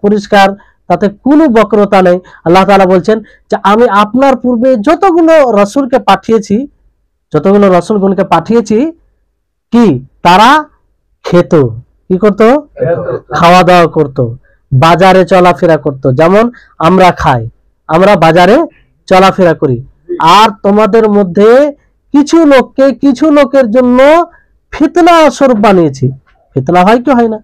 পরিষ্কার, তাতে কোনো বক্রতা নেই। আল্লাহ তাআলা বলছেন যে আমি আপনার পূর্বে যতগুলো রাসূলকে পাঠিয়েছি, যতগুলো রাসূলগণকে পাঠিয়েছি, কি তারা খেত, কি করত, খাওয়া দাওয়া করত, বাজারে চলাফেরা করত, যেমন আমরা খাই, আমরা বাজারে চলাফেরা করি। আর তোমাদের মধ্যে কিছু লোককে কিছু লোকের জন্য ফিতনা স্বরূপ বানিয়েছি। ফিতনা হয় কি হয় না,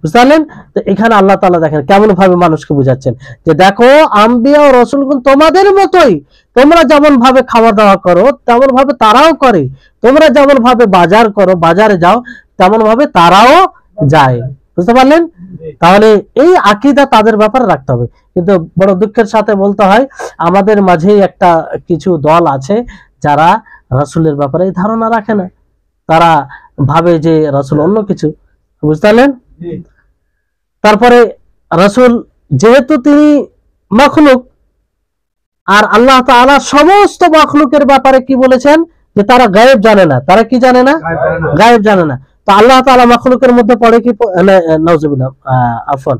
বুঝতে পারলেন? তো এখানে আল্লাহ তাআলা দেখেন কেমন ভাবে মানুষকে বুঝাচ্ছেন যে দেখো আম্বিয়া ও রাসূলগণ তোমাদের মতোই, তোমরা যেমন ভাবে খাওয়া দাওয়া করো তেমন ভাবে তারাও করে, তোমরা যেমন ভাবে বাজার করো, বাজারে যাও, তেমন ভাবে তারাও যায়। বুঝতে পারলেন? তাহলে এই আকীদা তাদের ব্যাপারে রাখতে হবে। কিন্তু বড় দুঃখের সাথে বলতে হয়, আমাদের মাঝেই একটা কিছু দল আছে যারা রাসূলের ব্যাপারে এই ধারণা রাখে না, তারা ভাবে যে রাসূল অন্য কিছু। বুঝতে পারলেন? তারপরে রাসূল যেহেতু তিনি মাখলুক, আর আল্লাহ তাআলা সমস্ত মাখলুকের ব্যাপারে কি বলেছেন যে তারা গায়েব জানে না। তারা কি জানে না? গায়েব জানে না। তো আল্লাহ তাআলা মাখলুকের মধ্যে পড়ে কি, নাউজুবিল্লাহ, আফওয়ান,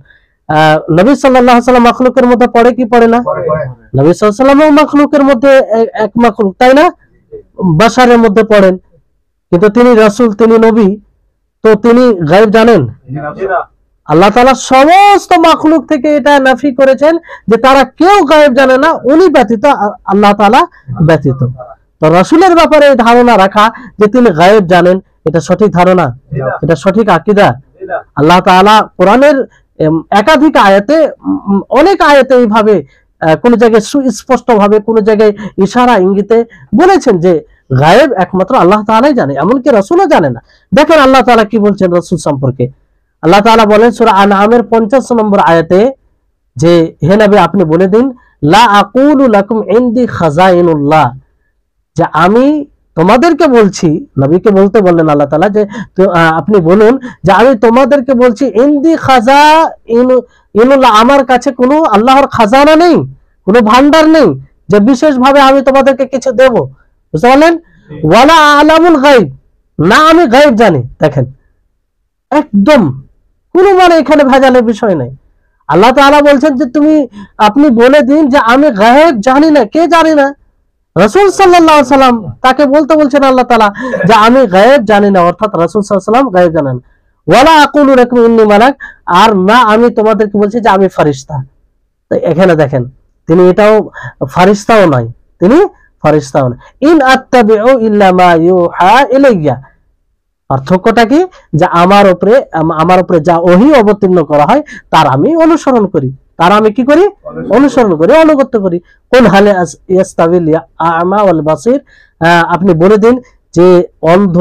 নবী সাল্লাল্লাহু আলাইহি ওয়াসাল্লাম মাখলুকের মধ্যে পড়ে কি পড়ে না? নবী সাল্লাল্লাহু আলাইহি ওয়াসাল্লাম মাখলুকের মধ্যে এক মাখলুক, তাই না? বাশারের মধ্যে পড়েন, কিন্তু তিনি রাসূল, তিনি নবী, তো তিনি গায়েব জানেন? আল্লাহ তাআলা সমস্ত মাখলুক থেকে এটা নাফি করেছেন যে তারা কেউ গায়েব জানে না, উনি ব্যতীত, আল্লাহ তাআলা ব্যতীত। তো রাসূলের ব্যাপারে এই ধারণা রাখা যে তিনি গায়েব জানেন, এটা সঠিক ধারণা? এটা সঠিক আকীদা? আল্লাহ তাআলা কোরআনের একাধিক আয়াতে, অনেক আয়াতে এইভাবে কোন জায়গায় সুস্পষ্ট ভাবে, কোন জায়গায় ইশারা ইঙ্গিতে বলেছেন যে গায়েব একমাত্র আল্লাহ তাআলাই জানে, এমনকি রাসূলও জানে না। দেখেন আল্লাহ তাআলা কি বলছেন রাসূল সম্পর্কে। আল্লাহ তাআলা বলেন সূরা আনআমের 50 নম্বর আয়াতে যে হে নবী আপনি বলে দিন, লা আকুলু লাকুম ইনদি খাজাইনুল্লাহ, যে আমি তোমাদেরকে বলছি, নবীকে বলতে বললেন আল্লাহ তাআলা যে আপনি বলুন যে আমি তোমাদেরকে বলছি ইনদি খাজাইনুল্লাহ, আমার কাছে কোনো আল্লাহর খাজানা নেই, কোনো ভান্ডার নেই যে বিশেষ ভাবে আমি তোমাদেরকে কিছু দেব। বুঝতে পারলেন? ওয়ালা আলামুল গায়ব, না আমি গায়েব জানি। দেখেন একদম কোনো মানে এখানে ভেজালের বিষয় নাই। আল্লাহ তাআলা বলছেন যে আপনি বলে দিন যে আমি গায়েব জানি না। কে জানি না? রাসূল সাল্লাল্লাহু আলাইহি ওয়াসাল্লাম, তাকে বলতে বলছেন আল্লাহ তাআলা যে আমি গায়েব জানি না, অর্থাৎ রাসূল সাল্লাল্লাহু আলাইহি ওয়াসাল্লাম গায়েব জানেন। ওয়ালা আকুলু লাকুম ইন্নী মালাক, আর না আমি তোমাদেরকে বলছি যে আমি ফেরেশতা। তো এখানে দেখেন তিনি এটাও ফেরেশতাও নয়, তিনি ফেরেশতাও নয়। ইন আত্তাবিউ ইল্লা মা ইউহা ইলাইয়া, পার্থক্যটা কি? যে আমার উপরে যা ওহী অবতীর্ণ করা হয় তার আমি অনুসরণ করি, তার আমি কি করি? অনুসরণ করি, অনুগত্য করি। কুল হাল ইয়াস্তাবিল আ'মা ওয়াল বাসীর, আপনি বলে দিন যে অন্ধ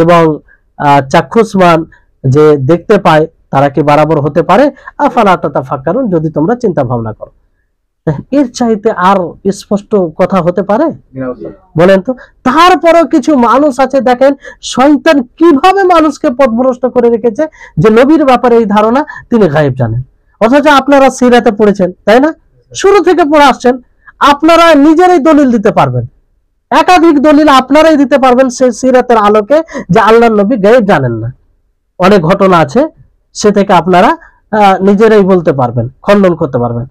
এবং চাক্ষুষমান যে দেখতে পায় তারা কি বরাবর হতে পারে? আফালা তাতাফাক্কারুন, যদি তোমরা চিন্তা ভাবনা করো। এর চাইতে আর স্পষ্ট কথা হতে পারে? বলেন তো। তারপরও কিছু মানুষ আছে, দেখেন শয়তান কিভাবে মানুষকে পথভ্রষ্ট করে রেখেছে যে নবীর ব্যাপারে এই ধারণা তিনি গায়েব জানেন। অথচ আপনারা সিরাতে পড়েছেন, তাই না? শুরু থেকে পড়ে আসছেন, আপনারা নিজেরাই দলিল দিতে পারবেন, একাধিক দলিল আপনারাই দিতে পারবেন সেই সিরাতের আলোকে যে আল্লাহর নবী গায়েব জানেন না। অনেক ঘটনা আছে, সে থেকে আপনারা নিজেরাই বলতে পারবেন, খণ্ডন করতে পারবেন।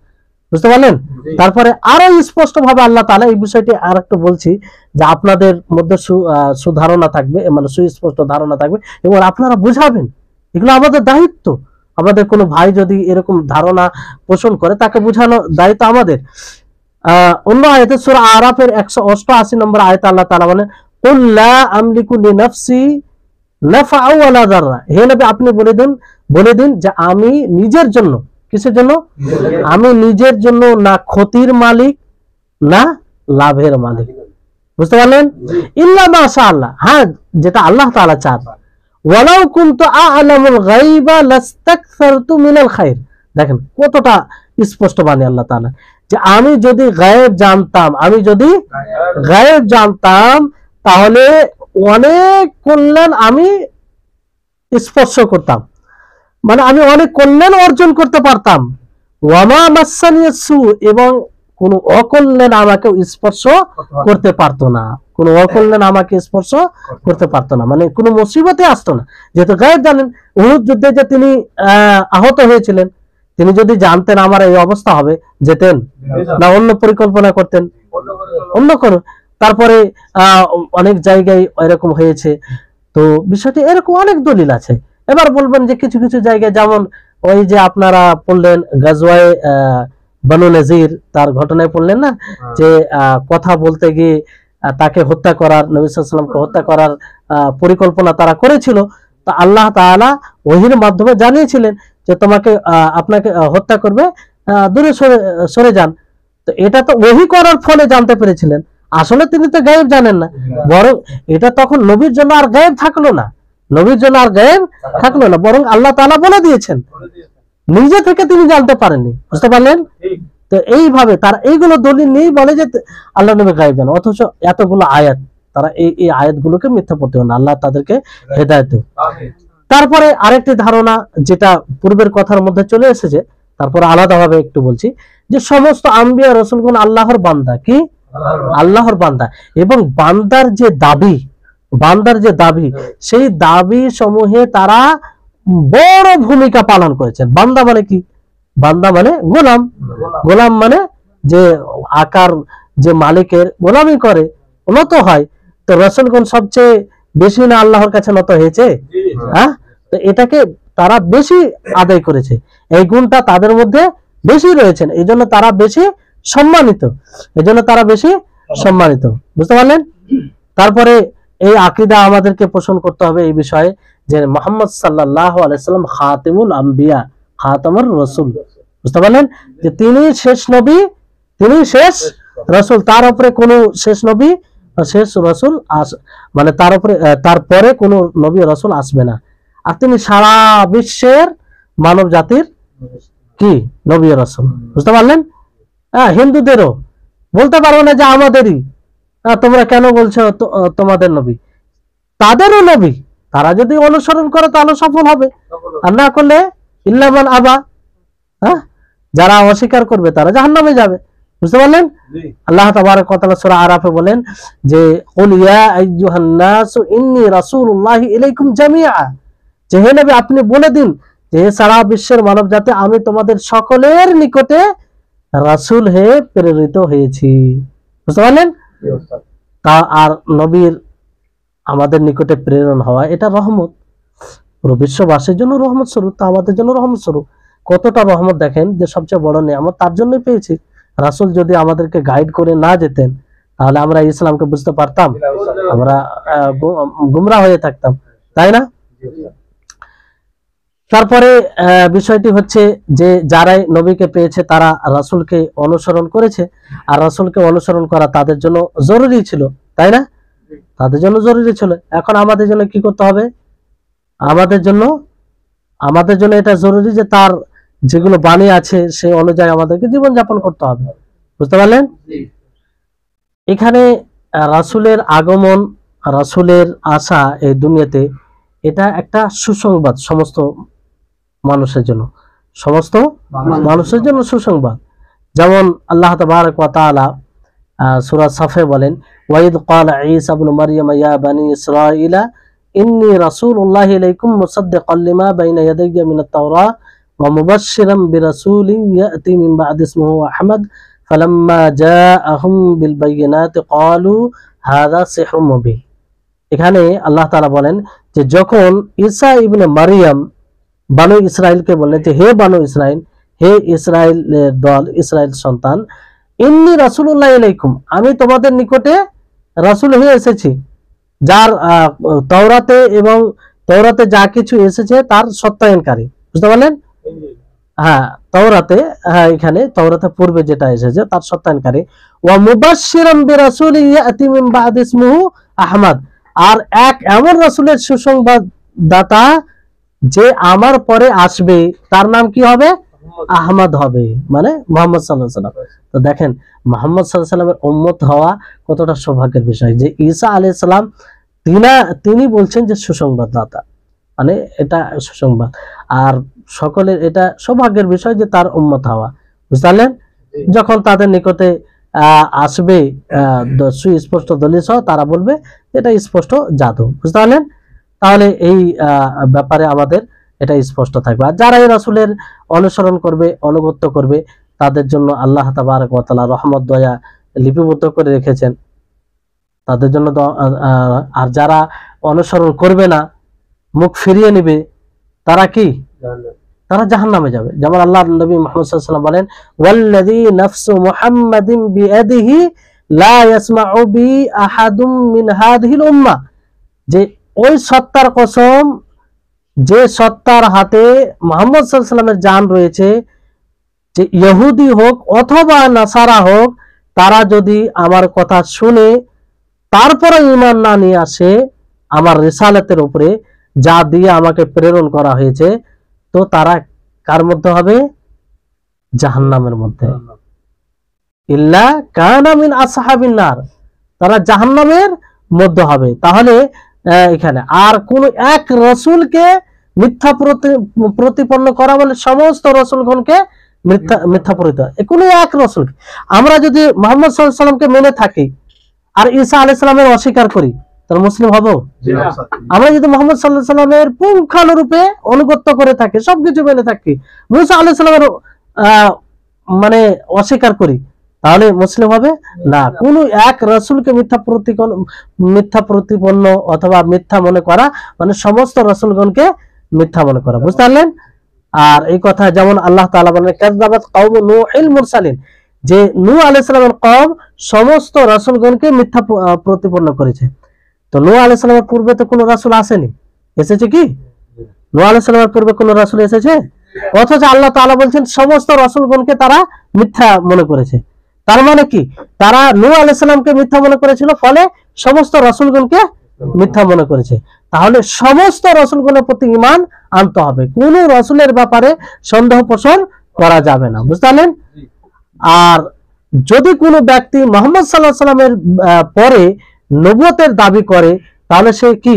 বুঝতে পারলেন? তারপরে আরো স্পষ্ট ভাবে আল্লাহ তাআলা এই বিষয়টি আর একটু বলছি যে আপনাদের মধ্যে সুধারণা থাকবে, মানে সুস্পষ্ট ধারণা থাকবে এবং আপনারা বুঝাবেন। এগুলো আমাদের দায়িত্ব। আমাদের কোনো ভাই যদি এরকম ধারণা পোষণ করে তাকে বোঝানো দায়িত্ব আমাদের। অন্য আয়াতে সূরা আরাফের 188 নম্বর আয়াতে আল্লাহ তাআলা বলেন, কুল লা আমলিকু লিনাফসি নাফআ ওয়ালা যাররা। হে নবী, আপনি বলে দিন যে আমি নিজের জন্য, কিসের জন্য? আমি নিজের জন্য না ক্ষতির মালিক না লাভের মালিক। বুঝতে পারলেন? ইল্লা মাশাআল্লাহ, হ্যাঁ যেটা আল্লাহ তাআলা চান। ওয়ালাউ কুনতু আ'লামুল গায়বা লাস্তাকসারতু মিনাল খায়র। দেখেন কতটা স্পষ্ট বাণী আল্লাহ তাআলা, যে আমি যদি গায়েব জানতাম তাহলে অনেক কল্যাণ আমি স্পর্শ করতাম, মানে আমি অনেক কল্যাণ অর্জন করতে পারতাম। ওয়ামা মাসানিয়াস সু, এবং কোন অকল্যাণ আমাকে স্পর্শ করতে পারতো না, কোন অকল্যাণ আমাকে স্পর্শ করতে পারতো না, মানে কোনো মুসিবতে আসতো না। যেহেতু গায়েব জানেন, উহুদ যুদ্ধে যে তিনি আহত হয়েছিলেন, তিনি যদি জানতেন আমার এই অবস্থা হবে, যেতেন না অন্য পরিকল্পনা করতেন? অন্য করো। তারপরে অনেক জায়গায় এরকম হয়েছে। তো বিষয়টি এরকম অনেক দলিল আছে। এবার বলবেন যে কিছু কিছু জায়গায়, যেমন ওই যে আপনারা পড়লেন গাজওয়ায়ে বনু নজির, তার ঘটনায় পড়লেন না, যে কথা বলতে গিয়ে তাকে হত্যা করার, নবী সাল্লাল্লাহু আলাইহি ওয়াসাল্লামকে হত্যা করার পরিকল্পনা তারা করেছিল। তো আল্লাহ তাআলা ওহীর মাধ্যমে জানিয়েছিলেন যে আপনাকে হত্যা করবে, দূরে সরে যান। তো এটা তো ওহী করার ফলে জানতে পেরেছিলেন, আসলে তিনি তো গায়েব জানেন না। বরং এটা তখন নবীর জন্য আর গায়েব থাকলো না, বরং আল্লাহ তাআলা বলে দিয়েছেন, নিজে থেকে তিনি জানতে পারেননি। বুঝতে পারলেন? তো এইভাবে তারা এইগুলো দলিল নিয়ে বলে যে আল্লাহ নবী গায়েব জানেন, অথচ এতগুলো আয়াত, তারা এই আয়াতগুলোকে মিথ্যা পড়তে হবে না। আল্লাহ তাদেরকে হেদায়েত দেন। তারপরে আরেকটি ধারণা যেটা পূর্বের কথার মধ্যে চলে এসেছে, তারপরে আলাদাভাবে একটু বলছি, যে সমস্ত আম্বিয়া রাসূলগণ আল্লাহর বান্দা। কি? আল্লাহর বান্দা। এবং বান্দার যে দাবি সেই দাবি সমূহে তারা বড় ভূমিকা পালন করেছেন। বান্দা মানে কি? বান্দা মানে গোলাম মানে যে আকার, যে মালিকের গোলামি করে, নত হয়। তো রাসূলগণ সবচেয়ে বেশি না আল্লাহর কাছে নত হয়েছে? হ্যাঁ, তো এটাকে তারা বেশি আদায় করেছে, এই গুণটা তাদের মধ্যে বেশি রয়েছে, এই জন্য তারা বেশি সম্মানিত। বুঝতে পারলেন? তারপরে এই আকীদা আমাদেরকে পোষণ করতে হবে এই বিষয়ে, যে মুহাম্মদ সাল্লাল্লাহু আলাইহি ওয়াসাল্লাম খাতিমুল আম্বিয়া, খাতামুর রাসূল। বুঝতে পারলেন? যে তিনি শেষ নবী, তিনি শেষ রাসূল, তার উপরে কোনো শেষ নবী শেষ রাসূল মানে তারপরে কোনো নবী রাসূল আসবে না। আর তিনি সারা বিশ্বের মানব জাতির কি? নবী রাসূল। বুঝতে পারলেন? হ্যাঁ, হিন্দুদেরও বলতে পারবে না যে আমাদেরই, তোমরা কেন বলছো তোমাদের নবী? তাদেরও নবী, তারা যদি অনুসরণ করে তাহলে সফল হবে, আর না করলে ইল্লা মান আবা, যারা অস্বীকার করবে তারা জাহান্নামে যাবে। বুঝতে পারলেন? আল্লাহ তাবারক ওয়া তাআলা সূরা আরাফে বলেন যে কুল ইয়া আইয়ুহান নাসু ইন্নী রাসূলুল্লাহি ইলাইকুম জামিআ, যে হে নবী আপনি বলে দিন যে সারা বিশ্বের মানব জাতি আমি তোমাদের সকলের নিকটে রাসূল হয়ে প্রেরিত হয়েছি। বুঝতে পারলেন? আর নবীর আমাদের নিকটে প্রেরণ হওয়া এটা রহমত, পুরো বিশ্ববাসীর জন্য রহমত স্বরূপ, তা আমাদের জন্য রহমত স্বরূপ। কতটা রহমত দেখেন, যে সবচেয়ে বড় নিয়ামত তার জন্যই পেয়েছি। রাসূল যদি আমাদেরকে গাইড করে না যেতেন তাহলে আমরা ইসলামকে বুঝতে পারতাম, আমরা গুমরা হয়ে থাকতাম, তাই না? তারপরে বিষয়টি হচ্ছে যে যারাই নবীকে পেয়েছে তারা রাসূলকে অনুসরণ করেছে, আর রাসূলকে অনুসরণ করা তাদের জন্য জরুরি ছিল, তাই না? তাদের জন্য জরুরি ছিল। এখন আমাদের জন্য কি করতে হবে? আমাদের জন্য এটা জরুরি যে তার যেগুলো বাণী আছে সে অনুযায়ী আমাদেরকে জীবনযাপন করতে হবে। বুঝতে পারলেন? এখানে রাসূলের আগমন, রাসূলের আসা এই দুনিয়াতে, এটা একটা সুসংবাদ সমস্ত মানুষের জন্য সুসংবাদ। যেমন আল্লাহ তাবারক ওয়া তাআলা সূরা সাফে বলেন, ওয়াইদ ক্বালা ঈসা ইবনে মারইয়াম ইয়া বানি ইসরাঈলা ইন্নী রাসূলুল্লাহি ইলাইকুম মুসাদ্দিকাল লিমা বাইনা ইয়াদাইয়া মিনাত তাওরাত ওয়া মুবাশশিরাম বিরাসূলিন ইয়াতি মিন বা'দি ইসমিহি আহমদ ফালাম্মা জাআহুম বিল বায়িনাতি ক্বালু হাযা সিহরুম মুবিন। এখানে আল্লাহ তাআলা বলেন যে যখন ঈসা ইবনে মারইয়াম বানু ইসরাইলকে বললেন যে হে বানু ইসরাইল, হে ইসরাইলের দল, ইসরাইল সন্তান, ইন্নী রাসূলুল্লাহ ইলাইকুম, আমি তোমাদের নিকটে রাসূল হয়ে এসেছি, যার তাওরাতে এবং তাওরাতে যা কিছু এসেছে তার সত্যায়নকারী। বুঝতে পারলেন? হ্যাঁ, তাওরাতে, হ্যাঁ এখানে তাওরাতে পূর্বে যেটা এসেছে তার সত্যায়নকারী। ওয়া মুবাশশিরাম বিরাসূলিন ইয়াতি মিন বা'দি ইসমিহি আহমদ, আর এক এমন রাসূলের সুসংবাদদাতা যে আমার পরে আসবে, তার নাম কি হবে? আহমদ হবে, মানে মুহাম্মদ সাল্লাল্লাহু আলাইহি ওয়াসাল্লাম। তো দেখেন মুহাম্মদ সাল্লাল্লাহু আলাইহি ওয়াসাল্লামের উম্মত হওয়া কতটা সৌভাগ্যের বিষয়, যে ঈসা আলাইহিস সালাম তিনি বলছেন যে সুসংবাদদাতা, মানে এটা সুসংবাদ, আর সকলের এটা সৌভাগ্যের বিষয় যে তার উম্মত হওয়া। বুঝতে পারলেন? যখন তাদের নিকটে আসবে সুস্পষ্ট দলিল সহ, তারা বলবে এটা স্পষ্ট জাদু। বুঝতে পারলেন? তাহলে এই ব্যাপারে আমাদের এটা স্পষ্ট থাকবে। আর যারা এই রাসূলের অনুসরণ করবে, অনুগত্য করবে, তাদের জন্য আল্লাহ তাবারক ওয়া তাআলা রহমত দয়া লিপিবদ্ধ করে রেখেছেন তাদের জন্য। আর যারা অনুসরণ করবে না, মুখ ফিরিয়ে নেবে, তারা কি? তারা জাহান্নামে যাবে। যেমন আল্লাহর নবী মুহাম্মদ সাল্লাল্লাহু আলাইহি ওয়াসাল্লাম বলেন, ওয়াল্লাযী নাফসু মুহাম্মাদিন বিয়াদিহি লা ইয়াসমাউ বি আহাদুম মিন হাযিহিল উম্মাহ, যে ওই সত্তার কসম যে সত্তার হাতে মুহাম্মদ সাল্লাল্লাহু আলাইহি ওয়াসাল্লামের জান রয়েছে, যে ইহুদি হোক অথবা নাসারা হোক, তারা যদি আমার কথা শুনে তারপরে ঈমান না নিয়ে আসে আমার রিসালাতের উপরে, যা দিয়ে আমাকে প্রেরণ করা হয়েছে, তো তারা কার মধ্যে হবে? জাহান্নামের মধ্যে। ইল্লা কানা মিন আসহাবিন নার, তারা জাহান্নামের মধ্যে হবে। তাহলে এখানে আর কোন এক রাসূলকে মিথ্যা প্রতিপন্ন করা, মানে সমস্ত রাসূলগণকে মিথ্যা প্রতিপন্ন, কোন এক রাসূলকে। আমরা যদি মুহাম্মদ সাল্লাল্লাহু আলাইহি ওয়াসাল্লামকে মেনে থাকি আর ঈসা আলাইহিস সালামের অস্বীকার করি, তাহলে মুসলিম হব? আমরা যদি মুহাম্মদ সাল্লাল্লাহু আলাইহি ওয়াসাল্লামের পুঙ্খানুরূপে অনুগত্য করে থাকি, সবকিছু মেনে থাকি, মুসা আলাইহিস সালামের মানে অস্বীকার করি, তাহলে মুসলিম হবে না। কোন এক রাসূলকে মিথ্যা প্রতিপন্ন অথবা মিথ্যা মনে করা, মানে সমস্ত রাসূলগণকে মিথ্যা মনে করা। বুঝতে পারলেন? আর এই কথা যেমন আল্লাহ তাআলা বলেন, কাযাবাত কওমু নূহিল মুরসালিন, যে নূহ আলাইহিস সালামের কওম সমস্ত রাসূলগণকে মিথ্যা প্রতিপন্ন করেছে। তো নূহ আলাইহিস সালামের পূর্বে তো কোনো রাসূল আসেনি, এসেছে কি? নূহ আলাইহিস সালামের পূর্বে কোনো রাসূল এসেছে? অথচ আল্লাহ তাআলা বলছেন সমস্ত রাসূলগণকে তারা মিথ্যা মনে করেছে। তার মানে কি? তারা নূহ আলাইহিস সালামকে মিথ্যা মনে করেছিল, ফলে সমস্ত রাসূলগণকে মিথ্যা মনে করেছে। তাহলে সমস্ত রাসূলগণের প্রতি ঈমান আনতে হবে, কোন রাসূলের ব্যাপারে সন্দেহ পোষণ করা যাবে না। বুঝতে পারলেন? আর যদি কোনো ব্যক্তি মুহাম্মদ সাল্লাল্লাহু আলাইহি সাল্লামের পরে নবুয়তের দাবি করে, তাহলে সে কি?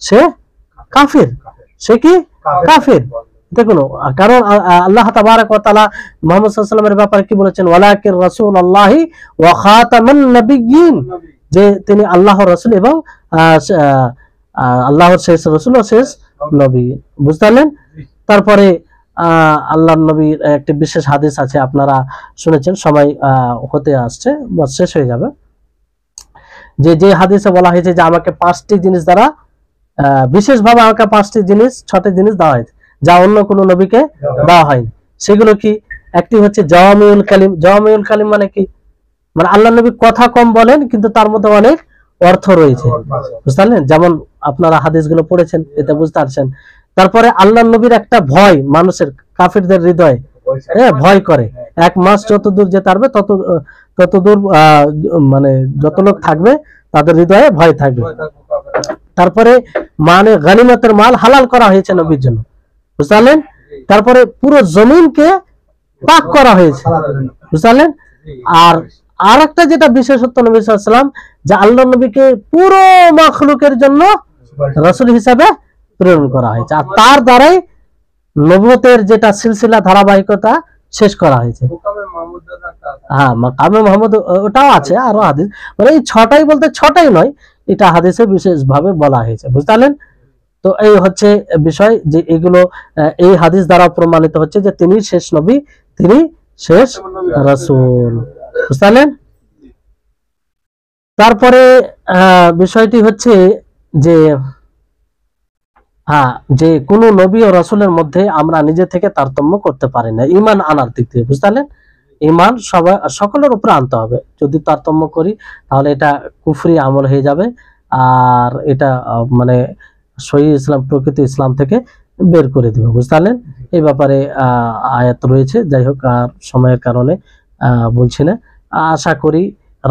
সে কাফির। সে কি? কাফির। দেখুন, কারণ আল্লাহ তাবারক ওয়া তাআলা মুহাম্মদ সাল্লাল্লাহু আলাইহি ওয়াসাল্লামের ব্যাপারে কি বলেছেন? ওয়ালাকির রাসূলুল্লাহি ওয়া খাতামান নাবিয়্যিন, যে তিনি আল্লাহর রাসূল এবং আল্লাহর শেষ রাসূল ও শেষ নবী। বুঝতে পারলেন? তারপরে আল্লাহর নবীর একটি বিশেষ হাদিস আছে, আপনারা শুনেছেন, সময় হতে আসছে, শেষ হয়ে যাবে, যে হাদিসে বলা হয়েছে যে আমাকে 5টি জিনিস দ্বারা বিশেষভাবে আমাকে 5টি জিনিস, 6টি জিনিস দেওয়া হয়েছে, যা অন্য কোনো নবীকে দেওয়া হয়নি। সেগুলো কি? একটি হচ্ছে জাওয়ামিউল কালিম। জাওয়ামিউল কালিম মানে কি? মানে আল্লাহ নবী কথা কম বলেন, কিন্তু তার মধ্যে অনেক অর্থ রয়েছে। বুঝতে পারলেন? যেমন আপনারা হাদিসগুলো পড়েছেন, এতে বুঝতে পারছেন। তারপরে আল্লাহ নবীর একটা ভয় মানুষের, কাফিরদের হৃদয়ে ভয় করে, 1 মাস যত দূর যেতে পারবে তত দূর, মানে যত লোক থাকবে তাদের হৃদয়ে ভয় থাকবে। তারপরে মানে গনিমতের মাল হালাল করা হয়েছে নবীর জন্য। বুঝতে পারলেন? তারপরে পুরো জমিনকে পাক করা হয়েছে। বুঝতে পারলেন? আর একটা যেটা বিশেষত্ব নবী সাল্লাল্লাহু আলাইহি ওয়াসাল্লাম, যে আল্লাহ নবীকে পুরো মাখলুকের জন্য রাসূল হিসেবে প্রেরণ করা হয়েছে, আর তার দ্বারাই নবুয়তের যেটা সিলসিলা, ধারাবাহিকতা শেষ করা হয়েছে। হ্যাঁ, মাকামে মুহাম্মদ ওটাও আছে, আরো হাদিস, মানে এই 6টাই বলতে 6টাই নয়, এটা হাদিসে বিশেষভাবে বলা হয়েছে। বুঝতে পারলেন? তো এই হচ্ছে বিষয় যে এগুলো এই হাদিস দ্বারা প্রমাণিত হচ্ছে যে তিনি শেষ নবী, তিনি শেষ রাসূল। বুঝতে পারলেন? তারপরে বিষয়টি হচ্ছে যে যে কোন নবী ও রাসূলের মধ্যে আমরা নিজে থেকে তারতম্য করতে পারি না ঈমান আনার দিক থেকে। বুঝতে পারলেন? ঈমান সকলের উপরে আনতে হবে। যদি তারতম্য করি তাহলে এটা কুফরি আমল হয়ে যাবে, আর এটা মানে সহি ইসলাম, প্রকৃত ইসলাম থেকে বের করে দিবে। বুঝতে পারলেন? এই ব্যাপারে আয়াত রয়েছে। যাই হোক, আর সময়ের কারণে বলছি না। আশা করি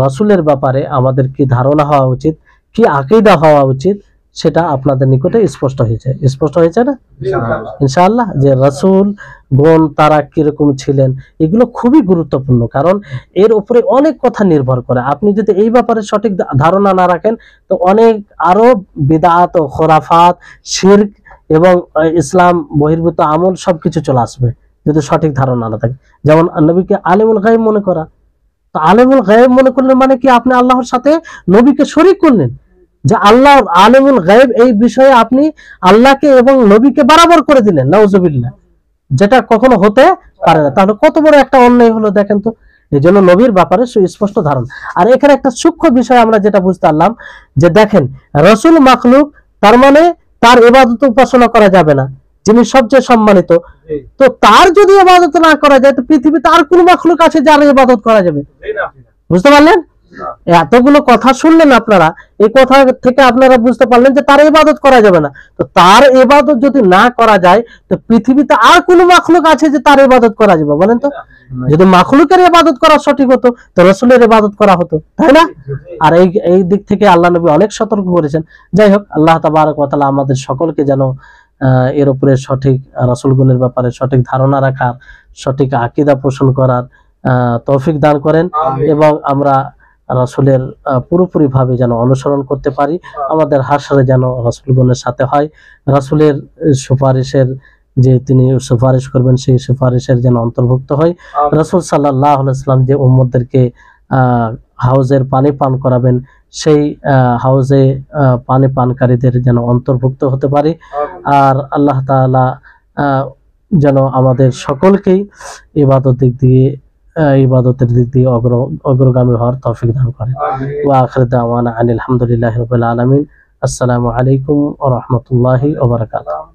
রাসূলের ব্যাপারে আমাদের কি ধারণা হওয়া উচিত, কি আকীদা হওয়া উচিত, সেটা আপনাদের নিকটে স্পষ্ট হয়েছে না ইনশাআল্লাহ? যে রাসূল গণ তারা কিরকম ছিলেন, এগুলো খুবই গুরুত্বপূর্ণ, কারণ এর উপরে অনেক কথা নির্ভর করে। আপনি যদি এই ব্যাপারে সঠিক ধারণা না রাখেন তো অনেক আরো বিদআত ও খুরাফাত, শিরক এবং ইসলাম বহির্ভূত আমল সবকিছু চলে আসবে যদি সঠিক ধারণা না থাকে। যেমন নবীকে আলিমুল গায়ব মনে করা। তো আলিমুল গায়ব মনে করলেন মানে কি? আপনি আল্লাহর সাথে নবীকে শরীক করলেন। যে আল্লাহ আলিমুল গায়ব, এই বিষয়ে আপনি আল্লাহকে এবং নবীকে বরাবর করে দিলেন, নাউজুবিল্লাহ, যেটা কখনো হতে পারে না। তাহলে কত বড় একটা অন্যায় হলো দেখেন তো। এই জন্য নবীর ব্যাপারে সুস্পষ্ট ধারণা। আর এখানে একটা সূক্ষ্ম বিষয় আমরা যেটা বুঝতে পারলাম যে দেখেন, রাসূল মাখলুক, তার মানে তার ইবাদত উপাসনা করা যাবে না, যিনি সবচেয়ে সম্মানিত। তো তার যদি ইবাদত না করা যায় তো পৃথিবীতে আর কোন মাখলুক আছে যার ইবাদত করা যাবে? বুঝতে পারলেন? এতগুলো কথা শুনলেন আপনারা, এই কথা থেকে আপনারা বুঝতে পারলেন যে তার ইবাদত করা যাবে না। তো তার ইবাদত যদি না করা যায় তো পৃথিবীতে আর কোন মাখলুক আছে যে তার ইবাদত করা যাবে? বলেন তো। যদি মাখলুকের ইবাদত করা সঠিক হতো তো রাসূলের ইবাদত করা হতো, তাই না? আর এই দিক থেকে আল্লাহ নবী অনেক সতর্ক করেছেন। যাই হোক, আল্লাহ তাবারক ওয়া তাআলা আমাদের সকলকে যেন এর উপরে সঠিক রাসূলগণের ব্যাপারে সঠিক ধারণা রাখার, সঠিক আকীদা পোষণ করার তৌফিক দান করেন, এবং আমরা রাসূলের পুরোপুরি ভাবে যেন অনুসরণ করতে পারি। আমাদের হাসরে যেন রাসূলগণের সাথে হয়, রাসূলের সুপারিশের যে তিনি সুপারিশ করবেন সেই সুপারিশের যেন অন্তর্ভুক্ত হয়। রাসূল সাল্লাল্লাহু আলাইহি ওয়াসাল্লাম যে উম্মতদেরকে হাউজের পানি পান করাবেন সেই হাউজে পানি পানকারীদের যেন অন্তর্ভুক্ত হতে পারি। আর আল্লাহ তাআলা যেন আমাদের সকলকেই ইবাদতের দিক দিয়ে অগ্রগামী হওয়ার তৌফিক দান করেন। ওয়া আখিরু দাওয়ানা আনিল হামদুলিল্লাহি রাব্বিল আলামিন। আসসালামু আলাইকুম ওয়া রাহমাতুল্লাহি ওয়া বারাকাতুহু।